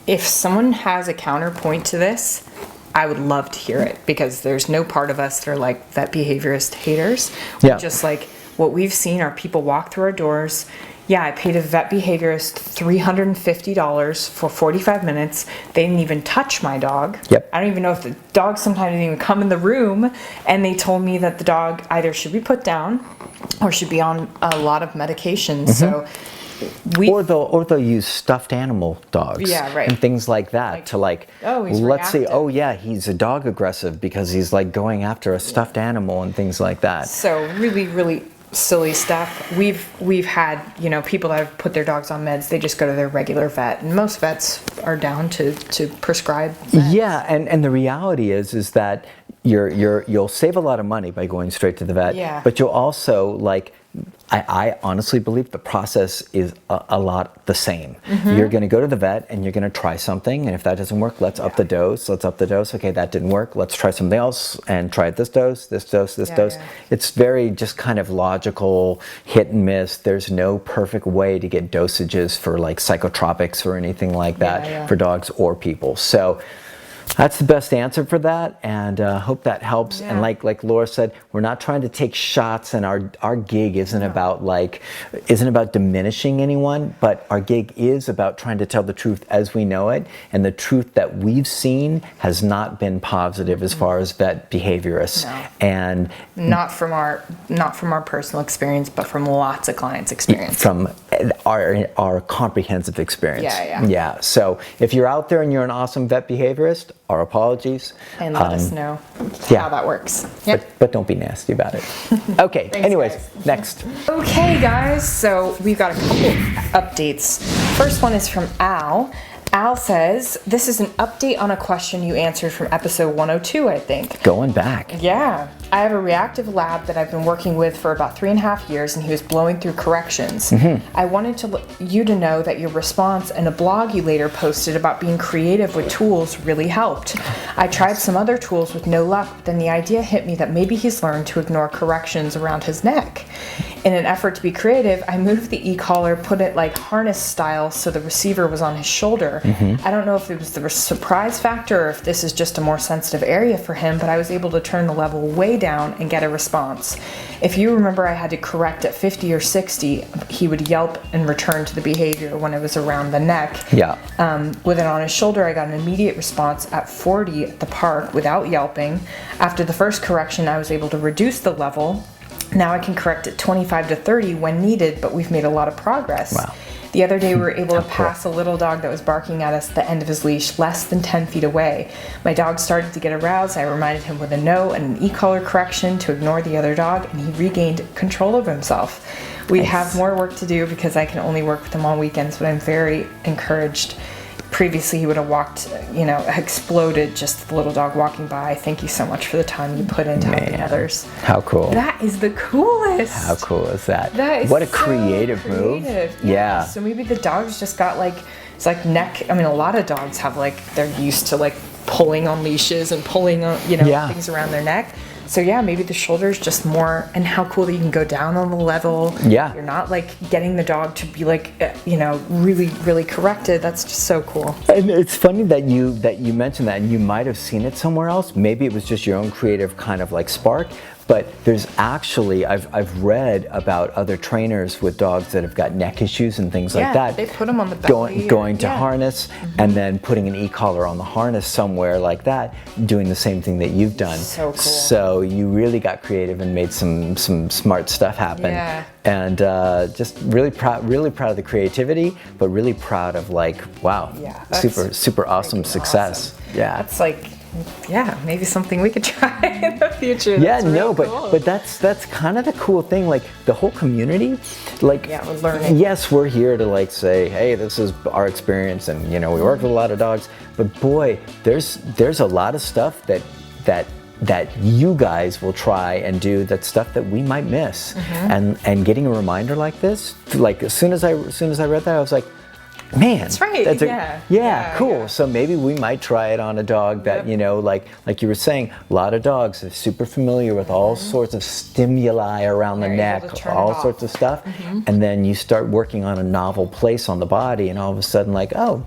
if someone has a counterpoint to this, I would love to hear it, because there's no part of us that are like vet behaviorist haters. Yeah. Just like what we've seen are people walk through our doors. Yeah, I paid a vet behaviorist $350 for 45 minutes. They didn't even touch my dog. Yep. I don't even know if the dog sometimes didn't even come in the room, and they told me that the dog either should be put down or should be on a lot of medication. So or they'll use stuffed animal dogs, and things like that, to like, let's say, oh yeah, he's a dog aggressive because he's like going after a stuffed animal and things like that. So really silly stuff. We've had, you know, people that have put their dogs on meds, they just go to their regular vet, and most vets are down to prescribe meds. Yeah, and the reality is that you'll save a lot of money by going straight to the vet. Yeah. But you'll also like. I honestly believe the process is a lot the same. You're going to go to the vet and you're going to try something, and if that doesn't work, let's up the dose. Okay, that didn't work. Let's try something else and try this dose, this dose, this dose. Yeah. It's very just kind of logical, hit and miss. There's no perfect way to get dosages for like psychotropics or anything like that for dogs or people. So that's the best answer for that, and hope that helps. And like Laura said, we're not trying to take shots, and our gig isn't about diminishing anyone, but our gig is about trying to tell the truth as we know it, and the truth that we've seen has not been positive as far as vet behaviorists. No. And not from our personal experience, but from lots of clients' experience. From our comprehensive experience. Yeah. So if you're out there and you're an awesome vet behaviorist, our apologies. And let us know how that works. But don't be nasty about it. Okay, Thanks, anyways, guys. next. Okay, guys, so we've got a couple updates. First one is from Al. Al says, this is an update on a question you answered from episode 102, I think. Going back. Yeah. I have a reactive lab that I've been working with for about 3.5 years, and he was blowing through corrections. I wanted you to know that your response and a blog you later posted about being creative with tools really helped. I tried some other tools with no luck, but then the idea hit me that maybe he's learned to ignore corrections around his neck. In an effort to be creative, I moved the e-collar, put it like harness style so the receiver was on his shoulder. I don't know if it was the surprise factor or if this is just a more sensitive area for him, but I was able to turn the level way down and get a response. If you remember, I had to correct at 50 or 60, he would yelp and return to the behavior when it was around the neck. Yeah. With it on his shoulder, I got an immediate response at 40 at the park without yelping. After the first correction, I was able to reduce the level. Now I can correct at 25 to 30 when needed, but we've made a lot of progress. Wow. The other day we were able to pass a little dog that was barking at us at the end of his leash less than 10 feet away. My dog started to get aroused. I reminded him with a no and an e-collar correction to ignore the other dog, and he regained control of himself. We have more work to do because I can only work with him on weekends, but I'm very encouraged. Previously, he would have walked, exploded just the little dog walking by. Thank you so much for the time you put into helping others. How cool. That is the coolest. How cool is that? That is what a so creative move. Yeah. So maybe the dog's just got it's like neck. I mean, a lot of dogs have they're used to pulling on leashes and pulling on, things around their neck. So yeah, maybe the shoulder's just more, and how cool that you can go down on the level. Yeah. You're not getting the dog to be really, really corrected. That's just so cool. And it's funny that you mentioned that, and you might have seen it somewhere else. Maybe it was just your own creative kind of spark. But there's actually, I've read about other trainers with dogs that have got neck issues and things like that. They put them on the belly. Going to harness and then putting an e-collar on the harness somewhere like that, doing the same thing that you've done. So cool. So you really got creative and made some smart stuff happen. Yeah. And just really proud of the creativity, but really proud of wow, super awesome success. Awesome. Yeah. That's maybe something we could try in the future. Cool. but that's kind of the cool thing. The whole community, we're learning. Yes, we're here to say, hey, this is our experience, and we work with a lot of dogs. But boy, there's a lot of stuff that you guys will try and do. That's stuff that we might miss. And getting a reminder like this, as soon as I read that, I was like, man, that's right. That's cool. Yeah. So maybe we might try it on a dog that like you were saying, a lot of dogs are super familiar with all sorts of stimuli around the neck, all sorts of stuff, and then you start working on a novel place on the body, and all of a sudden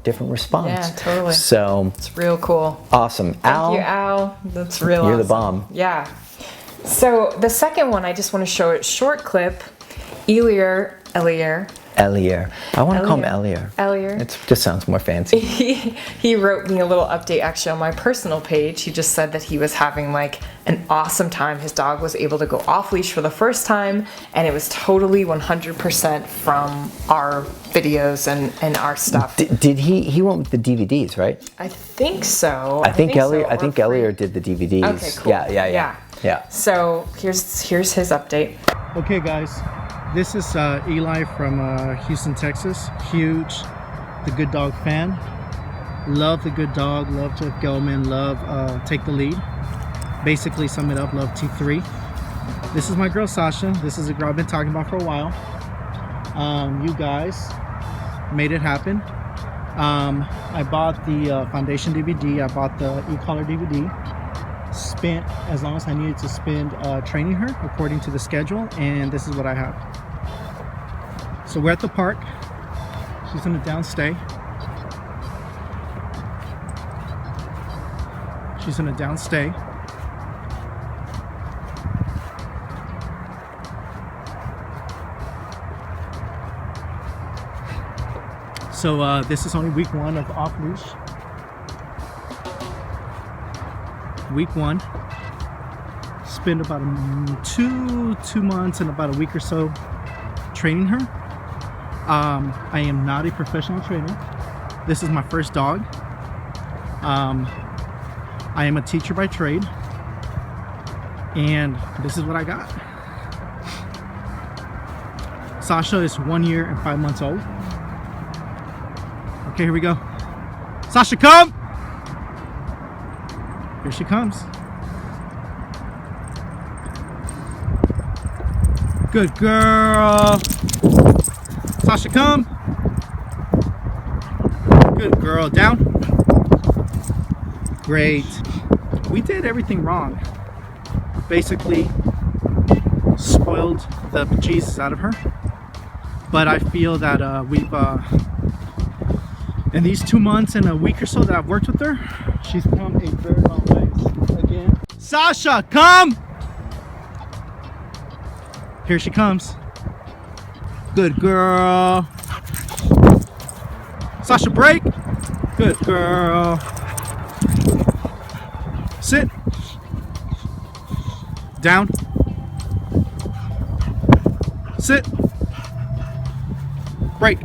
different response. Yeah, totally. So it's real cool. Awesome. Thank you, Al. That's real. You're awesome. the bomb. Yeah. So the second one, I just want to show it short clip. Elier. I want to call him Elier. It just sounds more fancy. He wrote me a little update actually on my personal page. He just said that he was having an awesome time. His dog was able to go off leash for the first time, and it was totally 100% from our videos and our stuff. Did he went with the DVDs, right? I think so. I think Elier did the DVDs. Okay, cool. Yeah. So here's his update. Okay, guys. This is Eli from Houston, Texas. Huge The Good Dog fan. Love The Good Dog. Love Jeff Gelman. Love Take the Lead. basically sum it up, love T3. This is my girl Sasha. This is a girl I've been talking about for a while. You guys made it happen. I bought the foundation DVD. I bought the e-collar DVD. Spent as long as I needed to spend training her according to the schedule, and this is what I have. So we're at the park. She's gonna downstay. She's gonna downstay. So this is only week 1 of off leash. Week 1. Spend about two months and about a week or so training her. I am not a professional trainer. This is my first dog. I am a teacher by trade, and this is what I got. Sasha is 1 year and 5 months old. Okay, here we go. Sasha, come! Here she comes. Good girl. Sasha, come. Good girl. Down. Great. We did everything wrong. Basically, spoiled the bejesus out of her. But I feel that we've, in these 2 months and a week or so that I've worked with her, she's come a very long ways. Again, Sasha, come! Here she comes. Good girl. Sasha, break. Good girl. Sit. Down. Sit. Break.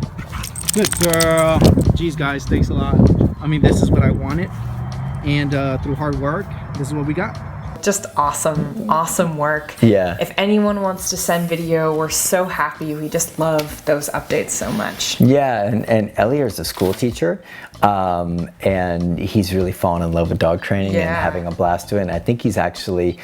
Good girl. Geez, guys, thanks a lot. I mean, this is what I wanted, and through hard work, this is what we got. Just awesome work. Yeah. If anyone wants to send video, we're so happy. We just love those updates so much. Yeah, and Elier's a school teacher, and he's really fallen in love with dog training and having a blast doing it. I think he's actually,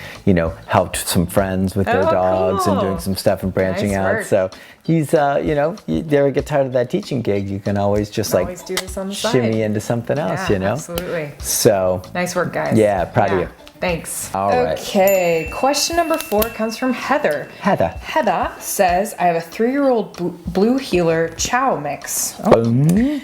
helped some friends with their dogs and doing some stuff and branching out. Work. So he's, you never get tired of that teaching gig. You can always just always do this on the side. shimmy into something else, Absolutely. So nice work, guys. Yeah, proud of you. Thanks. All right. Okay, question number 4 comes from Heather. Heather says, I have a 3-year-old blue heeler chow mix.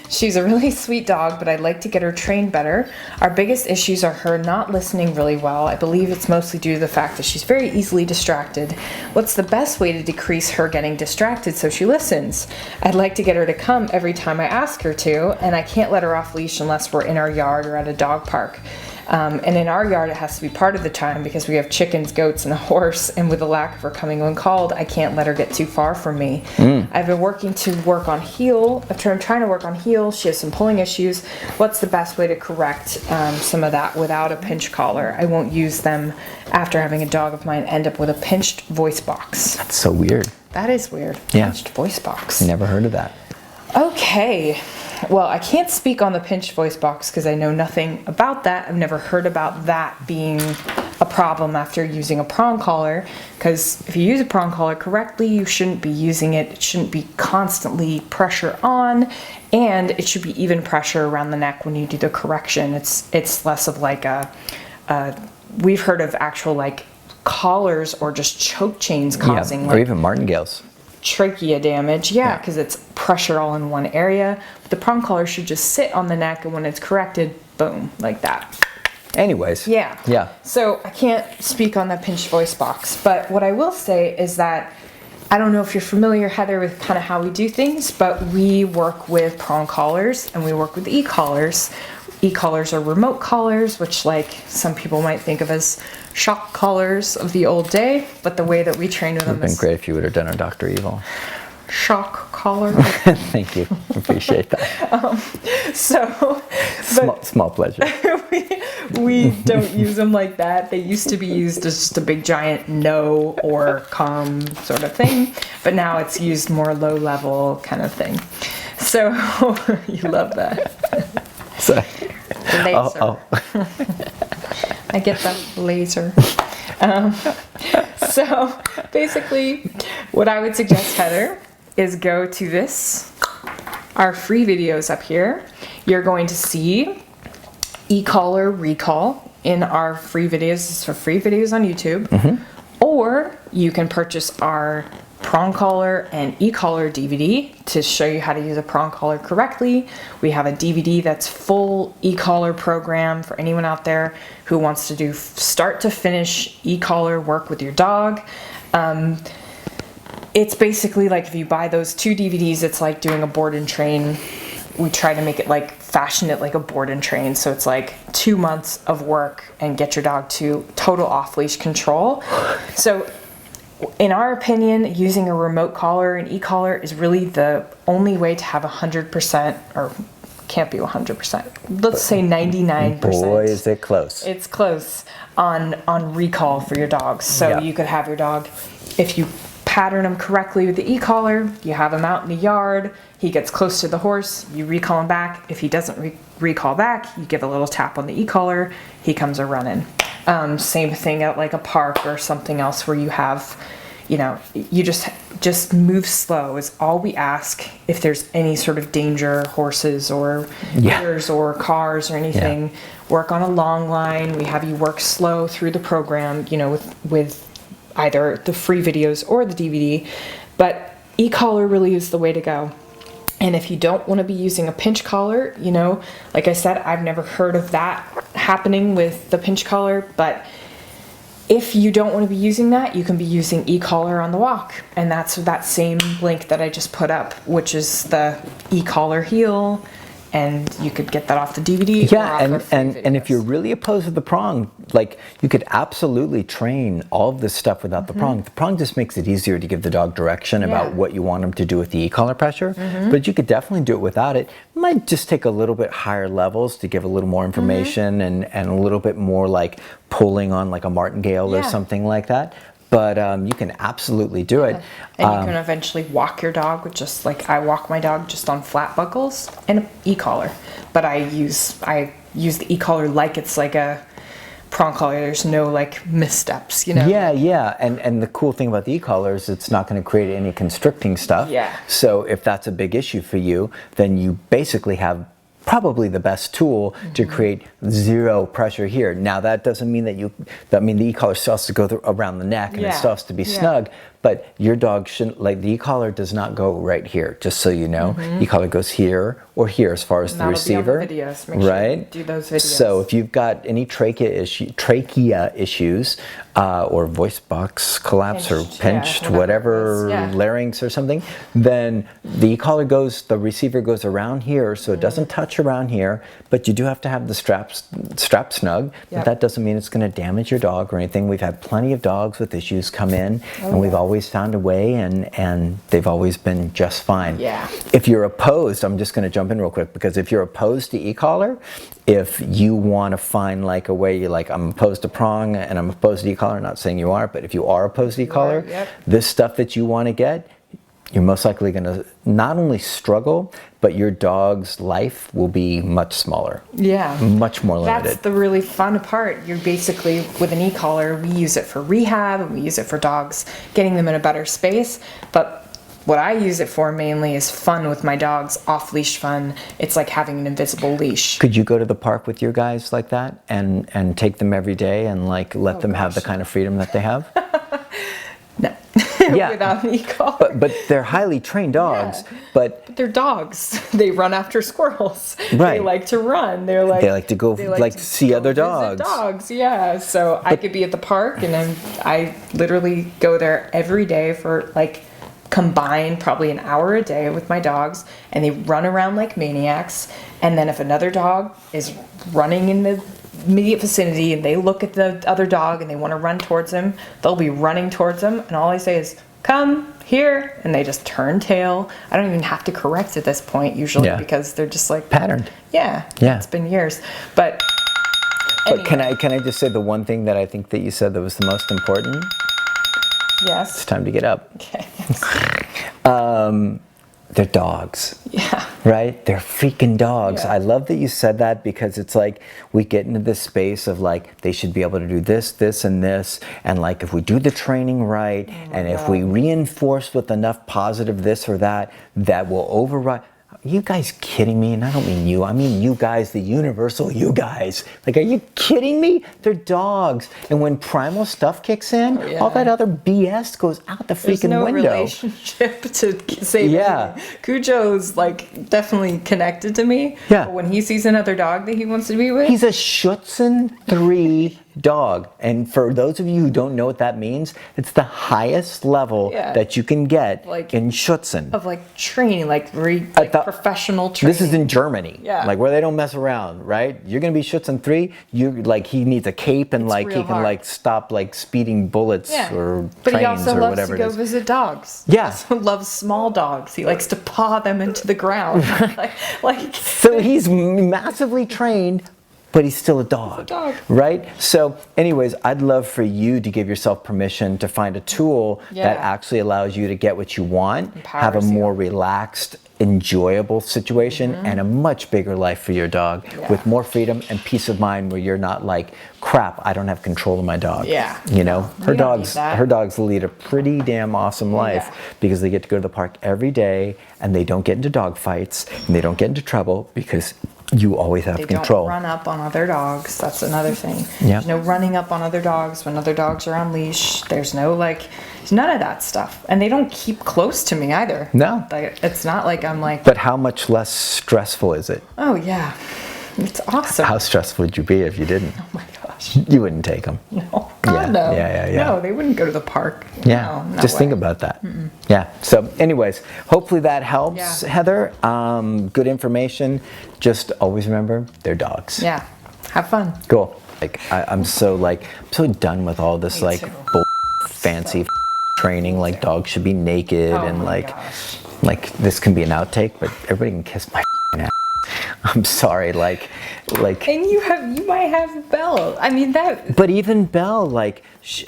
She's a really sweet dog, but I'd like to get her trained better. Our biggest issues are her not listening really well. I believe it's mostly due to the fact that she's very easily distracted. What's the best way to decrease her getting distracted so she listens? I'd like to get her to come every time I ask her to, and I can't let her off leash unless we're in our yard or at a dog park. And in our yard, it has to be part of the time because we have chickens, goats, and a horse. And with the lack of her coming when called, I can't let her get too far from me. I've been working to work on heel. I'm trying to work on heel. She has some pulling issues. What's the best way to correct some of that without a pinch collar? I won't use them after having a dog of mine end up with a pinched voice box. That's so weird. That is weird. Yeah. Pinched voice box. Never heard of that. Okay. Well, I can't speak on the pinched voice box because I know nothing about that. I've never heard about that being a problem after using a prong collar, because if you use a prong collar correctly, you shouldn't be using it. It shouldn't be constantly pressure on, and it should be even pressure around the neck when you do the correction. It's less of like we've heard of actual like collars or just choke chains causing or even martingales. Trachea damage, because it's pressure all in one area. But the prong collar should just sit on the neck, and when it's corrected, boom, like that. Anyways. Yeah. So I can't speak on the pinched voice box, but what I will say is that I don't know if you're familiar, Heather, with kind of how we do things, but we work with prong collars and we work with e-collars. E-collars are remote collars, which like some people might think of as shock collars of the old day, but the way that we train with them It would have been great if you would have done our Dr. Evil. Shock collar. Thank you. Appreciate that. Small pleasure. we don't use them like that. They used to be used as just a big giant no or calm sort of thing, but now it's used more low level kind of thing. So you love that. So, I get the laser. So basically, what I would suggest, Heather, is go to our free videos up here. You're going to see e-collar recall in our free videos. This is for free videos on YouTube. Or you can purchase our prong collar and e-collar DVD to show you how to use a prong collar correctly. We have a DVD that's full e-collar program for anyone out there who wants to do start to finish e-collar work with your dog. It's basically like if you buy those 2 DVDs, it's like doing a board and train. We try to make it like fashion it like a board and train. So it's like 2 months of work and get your dog to total off-leash control. So in our opinion, using a remote collar and e-collar is really the only way to have 100%, or can't be 100%. Let's say 99%. Boy, is it close. It's close on recall for your dogs. So you could have your dog, if you pattern him correctly with the e-collar, you have him out in the yard, he gets close to the horse, you recall him back. If he doesn't recall back, you give a little tap on the e-collar, he comes a running. Same thing at like a park or something else where you have, you know, you just move slow is all we ask. If there's any sort of danger, horses or deers or cars or anything, work on a long line. We have you work slow through the program, you know, with either the free videos or the DVD, but e-collar really is the way to go. And if you don't want to be using a pinch collar, you know, like I said, I've never heard of that happening with the pinch collar, but if you don't want to be using that, you can be using e-collar on the walk. And that's that same link that I just put up, which is the e-collar heel. And you could get that off the DVD. Yeah, and if you're really opposed to the prong, like you could absolutely train all of this stuff without the prong. The prong just makes it easier to give the dog direction about what you want them to do with the e-collar pressure. But you could definitely do it without it. It might just take a little bit higher levels to give a little more information and a little bit more like pulling on like a martingale or something like that. But you can absolutely do it. And you can eventually walk your dog with just like I walk my dog just on flat buckles and an e-collar. But I use the e-collar like it's like a prong collar. There's no like missteps, you know? Yeah. And the cool thing about the e-collar is it's not going to create any constricting stuff. Yeah. So if that's a big issue for you, then you basically have probably the best tool to create zero pressure here. Now that doesn't mean that the e-collar still has to go around the neck and it still has to be snug, but your dog shouldn't, like the e-collar does not go right here, just so you know. E-collar goes here or here as far as the receiver. Be on the videos. Make sure you do those videos. So if you've got any trachea issues or voice box collapse or pinched, whatever larynx or something, then the receiver goes around here, so it doesn't touch around here, but you do have to have the strap snug. But that doesn't mean it's going to damage your dog or anything. We've had plenty of dogs with issues come in, and we've always found a way, and they've always been just fine. If you're opposed, I'm just going to jump in real quick, because if you're opposed to e-collar, if you want to find like a way, you're like, I'm opposed to prong and I'm opposed to e-collar, not saying you are, but if you are opposed to e-collar, this stuff that you want to get, you're most likely going to not only struggle, but your dog's life will be much smaller. Much more limited. That's the really fun part. You're basically, with an e-collar, we use it for rehab and we use it for dogs, getting them in a better space. But what I use it for mainly is fun with my dogs, off-leash fun. It's like having an invisible leash. Could you go to the park with your guys like that and take them every day and like let them have the kind of freedom that they have? No. Without an e-collar. But they're highly trained dogs. But they're dogs. They run after squirrels. They like to run. They like to go see other dogs. So I could be at the park, and I literally go there every day for like combined probably an hour a day with my dogs, and they run around like maniacs. And then if another dog is running in the immediate vicinity and they look at the other dog and they want to run towards him, they'll be running towards him, and all I say is, come here, and they just turn tail. I don't even have to correct at this point usually, because they're just like patterned. It's been years. But anyway. Can I just say the one thing that I think that you said that was the most important? Yes. It's time to get up. Okay. They're dogs. right? They're freaking dogs. Yeah. I love that you said that, because it's like we get into this space of like they should be able to do this, this, and this, and like if we do the training right, and if we reinforce with enough positive this or that, that will override. You guys kidding me? And I don't mean you, I mean you guys, the universal you guys. Like, are you kidding me? They're dogs. And when primal stuff kicks in, all that other BS goes out the freaking There's no window. relationship to save anything. Cujo's like definitely connected to me. Yeah. But when he sees another dog that he wants to be with, He's a Schutzen 3 dog. And for those of you who don't know what that means, it's the highest level that you can get Like, in Schutzen. of like training, like professional training. This is in Germany, Yeah. like where they don't mess around, right? You're gonna be Schutzen 3. You like he needs a cape and It's like real he can hard. like stop like speeding bullets or But he trains also or loves whatever to go it is. visit dogs. Yeah. He also loves small dogs. He likes to paw them into the ground. like So he's massively trained, but he's still a dog, right? So anyways, I'd love for you to give yourself permission to find a tool that actually allows you to get what you want, have a Empowers you. more relaxed, enjoyable situation, and a much bigger life for your dog with more freedom and peace of mind, where you're not like, crap, I don't have control of my dog. Yeah. You know, her You don't need dogs that. her dogs lead a pretty damn awesome life because they get to go to the park every day, and they don't get into dog fights, and they don't get into trouble because you always have they control. don't run up on other dogs. That's another thing. Yeah. There's no running up on other dogs when other dogs are on leash. There's no there's none of that stuff. And they don't keep close to me either. No. Like, it's not like I'm like, But how much less stressful is it? oh yeah, it's awesome. How stressful would you be if you didn't? Oh my gosh. You wouldn't take them. No. God, no. Yeah. No, they wouldn't go to the park. Yeah, No, no just think way. about that. Yeah, so anyways, hopefully that helps, Yeah. Heather. Good information. Just always remember, they're dogs. Yeah. Have fun. Cool. Like, I'm so done with all this Me like too. fancy training, like dogs should be naked Oh and my like, gosh. like this can be an outtake, but everybody can kiss my ass. I'm sorry, like. And you might have Belle. I mean that. But even Belle, like,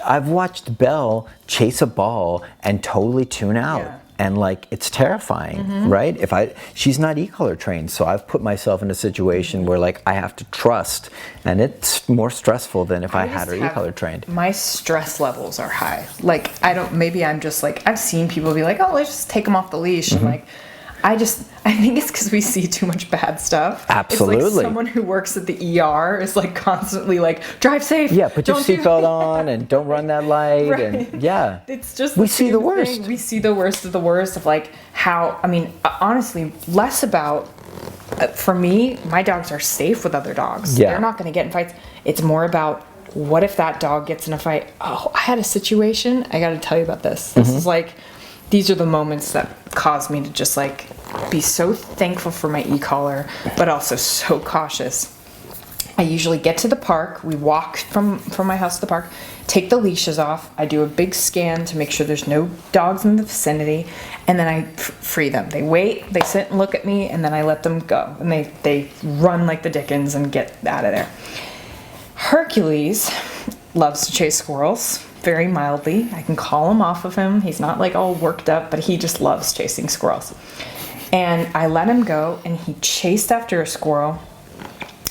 I've watched Belle chase a ball and totally tune out. Yeah. And like, it's terrifying, right? She's not e-collar trained, so I've put myself in a situation where like I have to trust, and it's more stressful than if I had her just have- e-collar trained. My stress levels are high. Like maybe I'm just like, I've seen people be like, oh, let's just take them off the leash. And like, I think it's because we see too much bad stuff. Absolutely. It's like someone who works at the ER is like constantly like, drive safe. Yeah, put your don't do seatbelt on and don't run that light. Right. And yeah. It's just We the see the same worst. thing. We see the worst of the worst of like how, I mean, honestly, less about, for me, my dogs are safe with other dogs. Yeah. They're not going to get in fights. It's more about, what if that dog gets in a fight? Oh, I had a situation. I got to tell you about this. This is like, these are the moments that cause me to just like be so thankful for my e-collar, but also so cautious. I usually get to the park. We walk from my house to the park, take the leashes off. I do a big scan to make sure there's no dogs in the vicinity, and then I free them. They wait, they sit and look at me, and then I let them go. And they run like the dickens and get out of there. Hercules loves to chase squirrels very mildly. I can call him off of him. He's not like all worked up, but he just loves chasing squirrels. And I let him go, and he chased after a squirrel.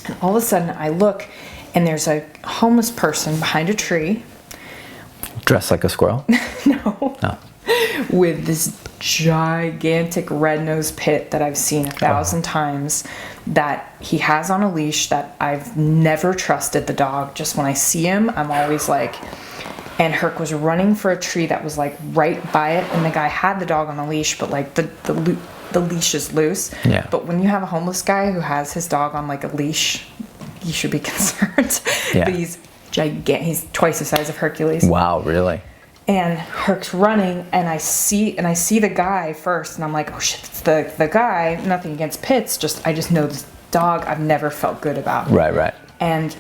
And all of a sudden I look, and there's a homeless person behind a tree. Dressed like a squirrel? No. No. With this gigantic red-nosed pit that I've seen 1,000 times, that he has on a leash, that I've never trusted the dog. Just when I see him, I'm always like, and Herc was running for a tree that was like right by it, and the guy had the dog on a leash, but like the leash is loose. Yeah. But when you have a homeless guy who has his dog on like a leash, you should be concerned. Yeah. But he's gigantic. He's twice the size of Hercules. Wow, really? And Herc's running, and I see the guy first, and I'm like, oh shit, it's the guy. Nothing against pits, I just know this dog I've never felt good about. Right. And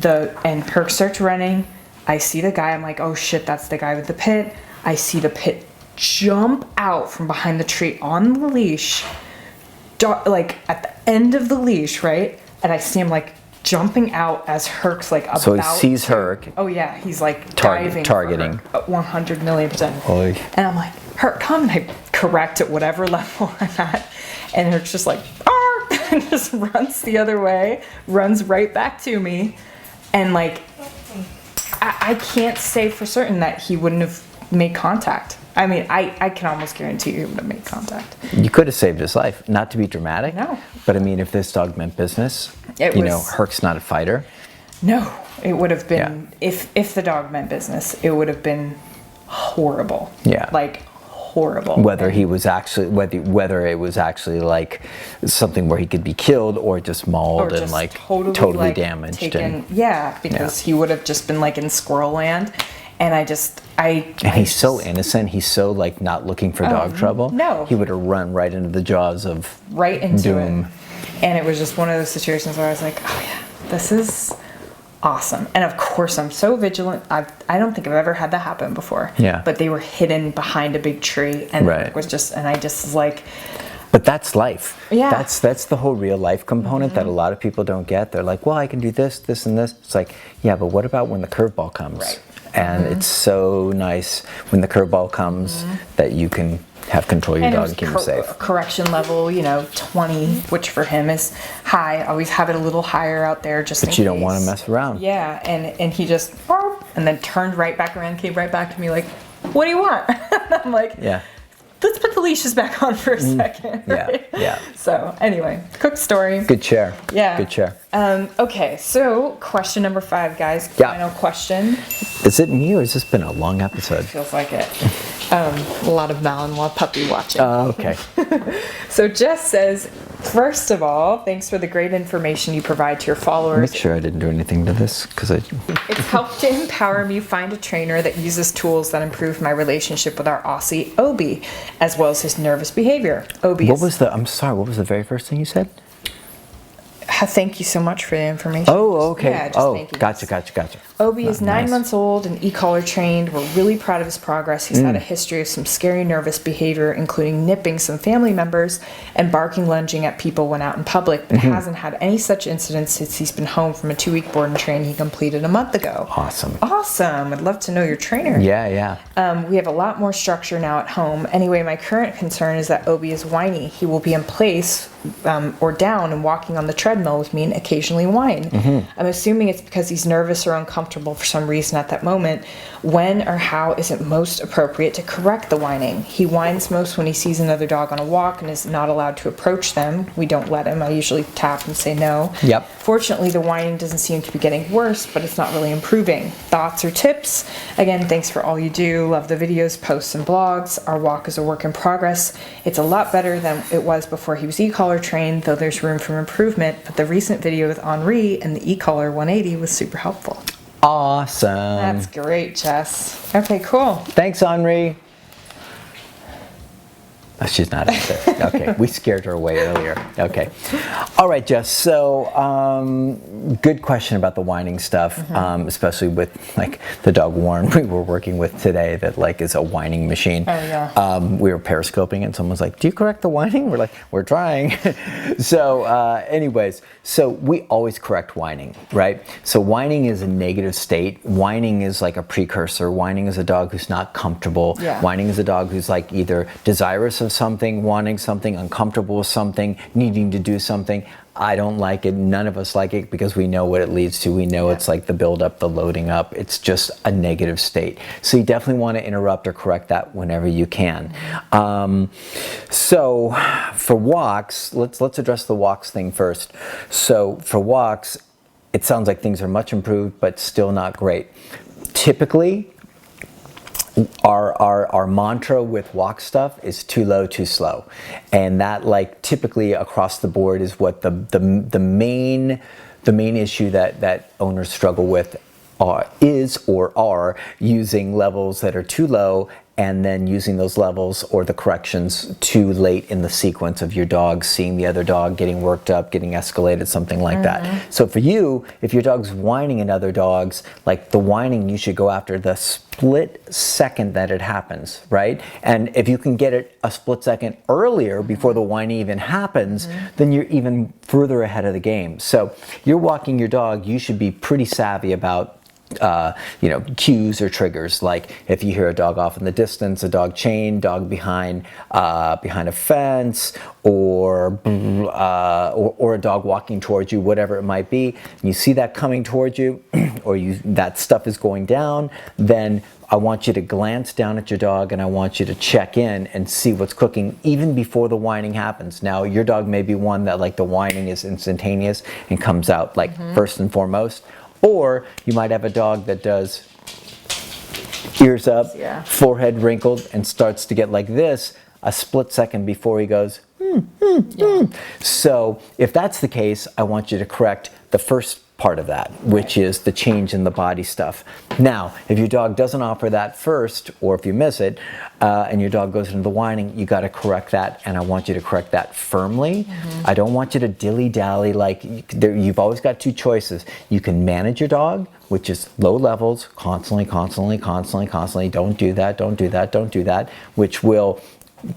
Herc starts running. I see the guy. I'm like, oh shit, that's the guy with the pit. I see the pit jump out from behind the tree on the leash, like at the end of the leash, right? And I see him like jumping out as Herc's like about. So he sees Herc. Oh yeah, he's like diving, targeting. for Herc, 100 million%. Oy. And I'm like, Herc, come! And I correct at whatever level I'm at, and it's just like, "Arr!" and just runs the other way, runs right back to me, and like, I can't say for certain that he wouldn't have made contact. I mean, I can almost guarantee you he would have made contact. You could have saved his life. Not to be dramatic. No. But I mean, if this dog meant business, Herc's not a fighter. No, it would have been, if the dog meant business, it would have been horrible. Yeah. Like, horrible. Whether he was actually, whether it was actually like something where he could be killed or just mauled Or and just like totally like, damaged. Taken, because he would have just been like in squirrel land. And And he's so innocent. He's so like not looking for dog trouble. No. He would have run right into the jaws of right into doom. it. And it was just one of those situations where I was like, oh yeah, this is awesome. And of course I'm so vigilant. I don't think I've ever had that happen before. Yeah. But they were hidden behind a big tree, and Right. it was just, and I just was like, But that's life. Yeah. That's the whole real life component that a lot of people don't get. They're like, well, I can do this, this, and this. It's like, yeah, but what about when the curveball comes? Right. And it's so nice when the curveball comes that you can have control of your and it dog was and keep him safe. correction level, 20, which for him is high. I always have it a little higher out there just in But you don't case. want to mess around. Yeah, and he just, and then turned right back around, came right back to me like, what do you want? I'm like, Yeah. let's put the leashes back on for a second. Yeah, right? yeah. So anyway, quick story. Good chair. Yeah. Good chair. Okay, so question number 5, guys. Yeah. Final question. Is it me or has this been a long episode? Feels like it. A lot of Malinois puppy watching. Oh, okay. So Jess says, first of all, thanks for the great information you provide to your followers. Make sure I didn't do anything to this because I. It's helped to empower me find a trainer that uses tools that improve my relationship with our Aussie Obi, as well as his nervous behavior. Obi What was the very first thing you said? Thank you so much for the information. Oh, okay. Yeah, just Oh, thank you. gotcha. Obi is 9 Nice. months old and e-collar trained. We're really proud of his progress. He's had a history of some scary nervous behavior, including nipping some family members and barking, lunging at people when out in public, but hasn't had any such incidents since he's been home from a 2-week board and train he completed a month ago. Awesome. Awesome. I'd love to know your trainer. Yeah. We have a lot more structure now at home. Anyway, my current concern is that Obi is whiny. He will be in place or down and walking on the treadmill with me and occasionally whine. I'm assuming it's because he's nervous or uncomfortable for some reason at that moment. When or how is it most appropriate to correct the whining? He whines most when he sees another dog on a walk and is not allowed to approach them. We don't let him. I usually tap and say no. Yep. Fortunately, the whining doesn't seem to be getting worse, but it's not really improving. Thoughts or tips? Again, thanks for all you do. Love the videos, posts, and blogs. Our walk is a work in progress. It's a lot better than it was before he was e-collar trained, though there's room for improvement, but the recent video with Henri and the e-collar 180 was super helpful. Awesome. That's great, Jess. Okay, cool. Thanks, Henri. Oh, she's not out there. Okay, we scared her away earlier. Okay. All right, Jess. So, good question about the whining stuff, especially with like the dog Warren we were working with today that like is a whining machine. Oh, yeah. We were periscoping and someone's like, do you correct the whining? We're like, we're trying. So, anyways, so we always correct whining, right? So whining is a negative state. Whining is like a precursor. Whining is a dog who's not comfortable. Yeah. Whining is a dog who's like either desirous of something, wanting something, uncomfortable with something, needing to do something. I don't like it. None of us like it because we know what it leads to. We know it's like the build up, the loading up. It's just a negative state. So you definitely want to interrupt or correct that whenever you can. So for walks, let's address the walks thing first. So for walks, it sounds like things are much improved, but still not great. Typically, our mantra with walk stuff is too low, too slow, and that like typically across the board is what the main issue that owners struggle with are using levels that are too low and then using those levels or the corrections too late in the sequence of your dog seeing the other dog getting worked up, getting escalated, something like that. So for you, if your dog's whining another dog's, like the whining, you should go after the split second that it happens, right? And if you can get it a split second earlier before the whining even happens, then you're even further ahead of the game. So you're walking your dog, you should be pretty savvy about cues or triggers, like if you hear a dog off in the distance, a dog chained, dog behind a fence, or a dog walking towards you, whatever it might be, and you see that coming towards you, or that stuff is going down, then I want you to glance down at your dog and I want you to check in and see what's cooking even before the whining happens. Now, your dog may be one that like the whining is instantaneous and comes out like first and foremost. Or you might have a dog that does ears up, forehead wrinkled, and starts to get like this a split second before he goes, So if that's the case, I want you to correct the first part of that, which is the change in the body stuff. Now, if your dog doesn't offer that first, or if you miss it, and your dog goes into the whining, you got to correct that, and I want you to correct that firmly. I don't want you to dilly-dally. Like, you've always got two choices. You can manage your dog, which is low levels, constantly, don't do that, don't do that, don't do that, which will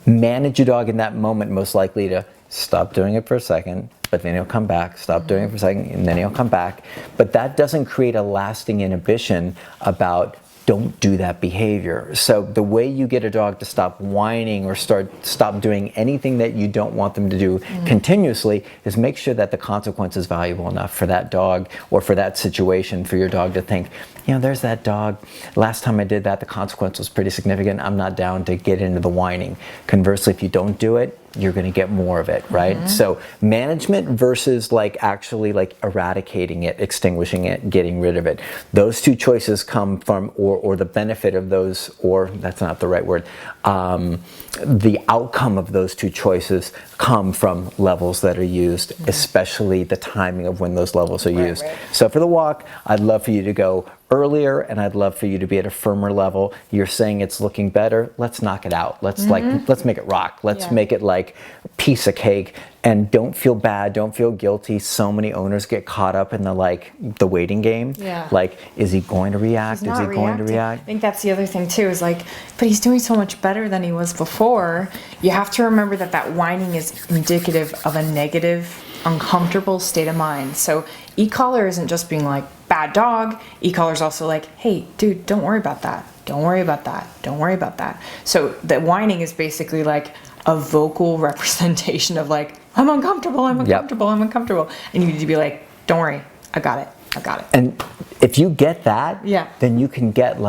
manage your dog in that moment, most likely to stop doing it for a second, but then he'll come back, stop doing it for a second, and then he'll come back. But that doesn't create a lasting inhibition about don't do that behavior. So the way you get a dog to stop whining or stop doing anything that you don't want them to do continuously is make sure that the consequence is valuable enough for that dog or for that situation for your dog to think, there's that dog. Last time I did that, the consequence was pretty significant. I'm not down to get into the whining. Conversely, if you don't do it, you're going to get more of it, right? So management versus actually eradicating it, extinguishing it, getting rid of it. Those two choices come from, or the benefit of those, or that's not the right word, the outcome of those two choices come from levels that are used, especially the timing of when those levels are used. So for the walk, I'd love for you to go earlier, and I'd love for you to be at a firmer level. You're saying it's looking better. Let's knock it out. Let's let's make it rock. Let's make it like a piece of cake. And don't feel bad. Don't feel guilty. So many owners get caught up in the waiting game. Like, is he going to react? Is he going to react? I think that's the other thing too. Is but he's doing so much better than he was before. You have to remember that whining is indicative of a negative, uncomfortable state of mind. So e-collar isn't just being bad dog. E-collar is also hey, dude, don't worry about that. Don't worry about that. Don't worry about that. So the whining is basically a vocal representation of I'm uncomfortable, I'm uncomfortable, I'm uncomfortable. And you need to be don't worry, I got it, I got it. And if you get that, then you can get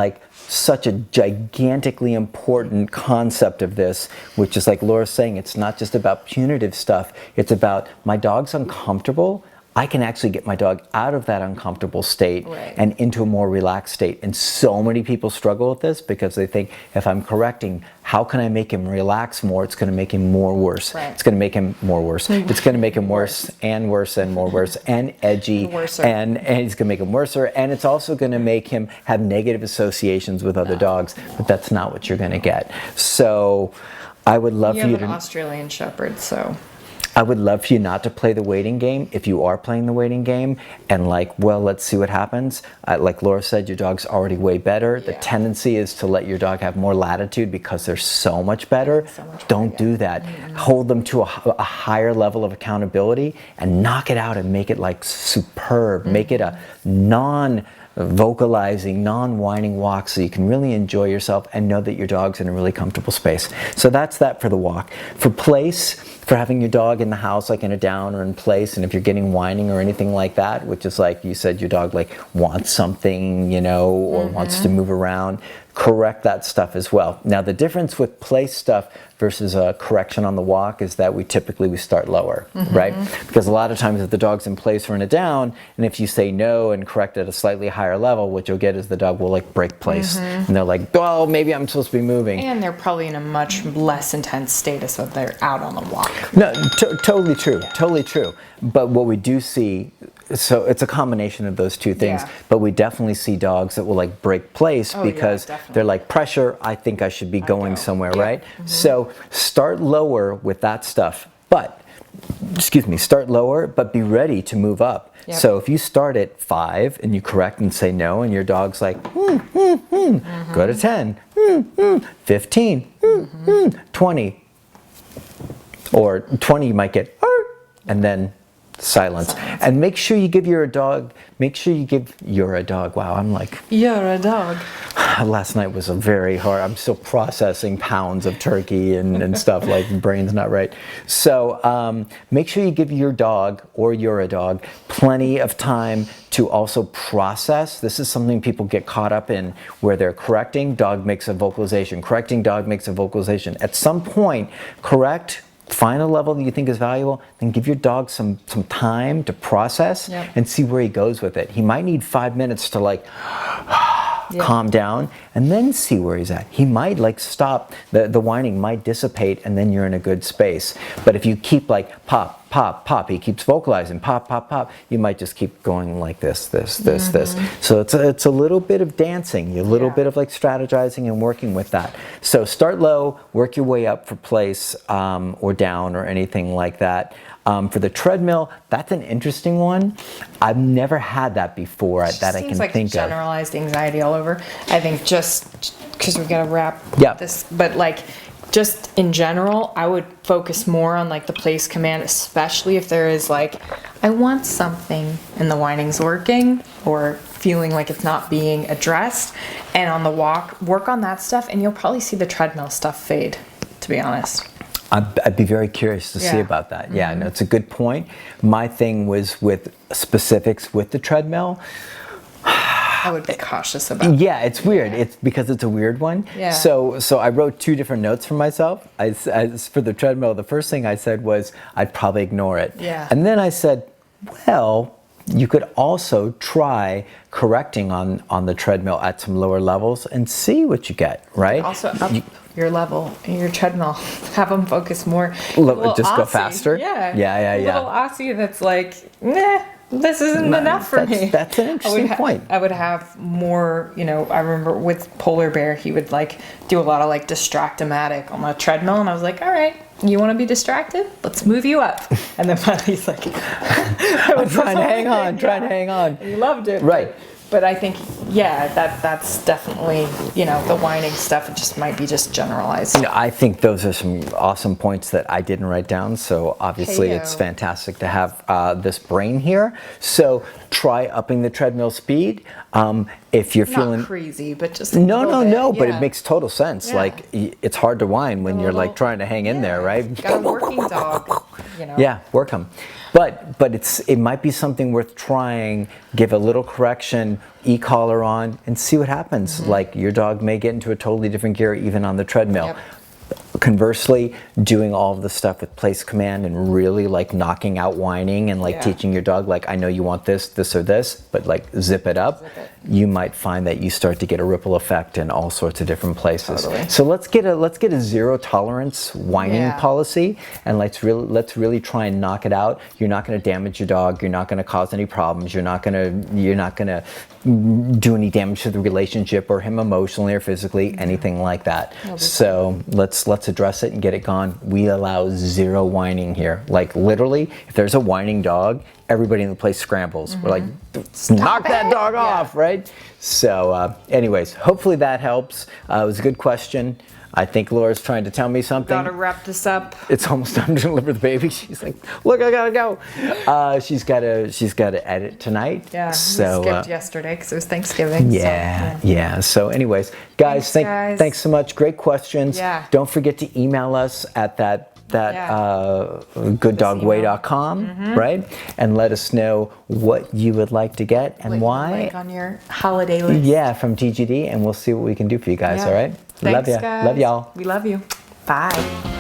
such a gigantically important concept of this, which is like Laura's saying, it's not just about punitive stuff. It's about my dog's uncomfortable. I can actually get my dog out of that uncomfortable state and into a more relaxed state. And so many people struggle with this because they think, if I'm correcting, how can I make him relax more? It's going to make him more worse. It's going to make him more worse. It's going to make him worse and worse and more worse and edgy. And it's going to make him worser. And it's also going to make him have negative associations with other dogs. But that's not what you're going to get. So I would love for you to... You have an Australian Shepherd, so... I would love for you not to play the waiting game if you are playing the waiting game and let's see what happens. Like Laura said, your dog's already way better. The tendency is to let your dog have more latitude because they're so much better. Don't do that. Hold them to a higher level of accountability and knock it out and make it superb. Make it a vocalizing, non-whining walk so you can really enjoy yourself and know that your dog's in a really comfortable space. So that's that for the walk. For place, for having your dog in the house, in a down or in place, and if you're getting whining or anything like that, which is you said your dog wants something, or wants to move around, correct that stuff as well. Now the difference with place stuff versus a correction on the walk is that we typically start lower, right? Because a lot of times if the dog's in place or in a down, and if you say no and correct at a slightly higher level, what you'll get is the dog will break place. And they're well, maybe I'm supposed to be moving. And they're probably in a much less intense status when they're out on the walk. No, totally true, totally true. But what we do see, so it's a combination of those two things, but we definitely see dogs that will break place because they're pressure, I think I should be going somewhere, right? So start lower with that stuff, but start lower, but be ready to move up. So if you start at 5 and you correct and say no, and your dog's go to 10, 15, 20, or 20 you might get, and then Silence. And make sure you give your dog, wow, I'm like, You're a dog. last night was a very hard, I'm still processing pounds of turkey and stuff, like brain's not right. So make sure you give your dog, or you're a dog, plenty of time to also process. This is something people get caught up in, where they're correcting, dog makes a vocalization, correcting, dog makes a vocalization. At some point, correct, find a level that you think is valuable, then give your dog some time to process and see where he goes with it. He might need 5 minutes to like calm down, and then see where he's at. He might like stop, the whining might dissipate, and then you're in a good space. But if you keep like pop, pop, pop, he keeps vocalizing, pop, pop, pop, you might just keep going like this. So it's a little bit of dancing, a little bit of like strategizing and working with that. So start low, work your way up for place, or down, or anything like that. For the treadmill, that's an interesting one. I've never had that before that I can like think of. Generalized anxiety all over. I think just because we gotta wrap this, but like just in general, I would focus more on like the place command, especially if there is like, I want something and the whining's working, or feeling like it's not being addressed. And on the walk, work on that stuff, and you'll probably see the treadmill stuff fade, to be honest. I'd be very curious to see about that. Yeah, no, it's a good point. My thing was with specifics with the treadmill. I would be cautious about it. Yeah, it's weird. It's because it's a weird one. Yeah. So I wrote 2 different notes for myself. For the treadmill, the first thing I said was I'd probably ignore it. Yeah. And then I said, well, you could also try correcting on the treadmill at some lower levels and see what you get, right? Also up your level in your treadmill. Have them focus more. Just go faster? Yeah. Yeah. Little Aussie that's like, nah, this isn't enough for me. That's an interesting point. I would have more, I remember with Polar Bear, he would like do a lot of like distractomatic on the treadmill, and I was like, all right, you want to be distracted? Let's move you up. And then finally he's like, I'm trying to hang on. He loved it. Right. But I think, that's definitely, the whining stuff, it just might be just generalized. I think those are some awesome points that I didn't write down. So obviously it's fantastic to have this brain here. So try upping the treadmill speed. If you're feeling not crazy, but just no, but it makes total sense. Yeah. Like it's hard to whine when you're like trying to hang in there, right? Got a working dog, Yeah, work them. But it might be something worth trying. Give a little correction, e-collar on, and see what happens. Like your dog may get into a totally different gear even on the treadmill. Yep. Conversely, doing all of the stuff with place command and really like knocking out whining and like teaching your dog, like, I know you want this, this, or this, but like zip it up. You might find that you start to get a ripple effect in all sorts of different places. Totally. So let's get a zero tolerance whining policy, and let's really try and knock it out. You're not going to damage your dog. You're not going to cause any problems. You're not going to do any damage to the relationship or him emotionally or physically, anything like that. So let's address it and get it gone. We allow zero whining here. Like literally, if there's a whining dog, everybody in the place scrambles. We're like, knock that dog off, right? So anyways, hopefully that helps. It was a good question. I think Laura's trying to tell me something. Gotta wrap this up. It's almost time to deliver the baby. She's like, look, I gotta go. She's gotta edit tonight. Yeah, we so, skipped yesterday because it was Thanksgiving. Yeah. So anyways, guys, thanks so much. Great questions. Yeah. Don't forget to email us at gooddogway.com, right? And let us know what you would like to get and why. Like on your holiday list. Yeah, from TGD, and we'll see what we can do for you guys, all right? Thanks, Love ya. guys. Love y'all. We love you. Bye.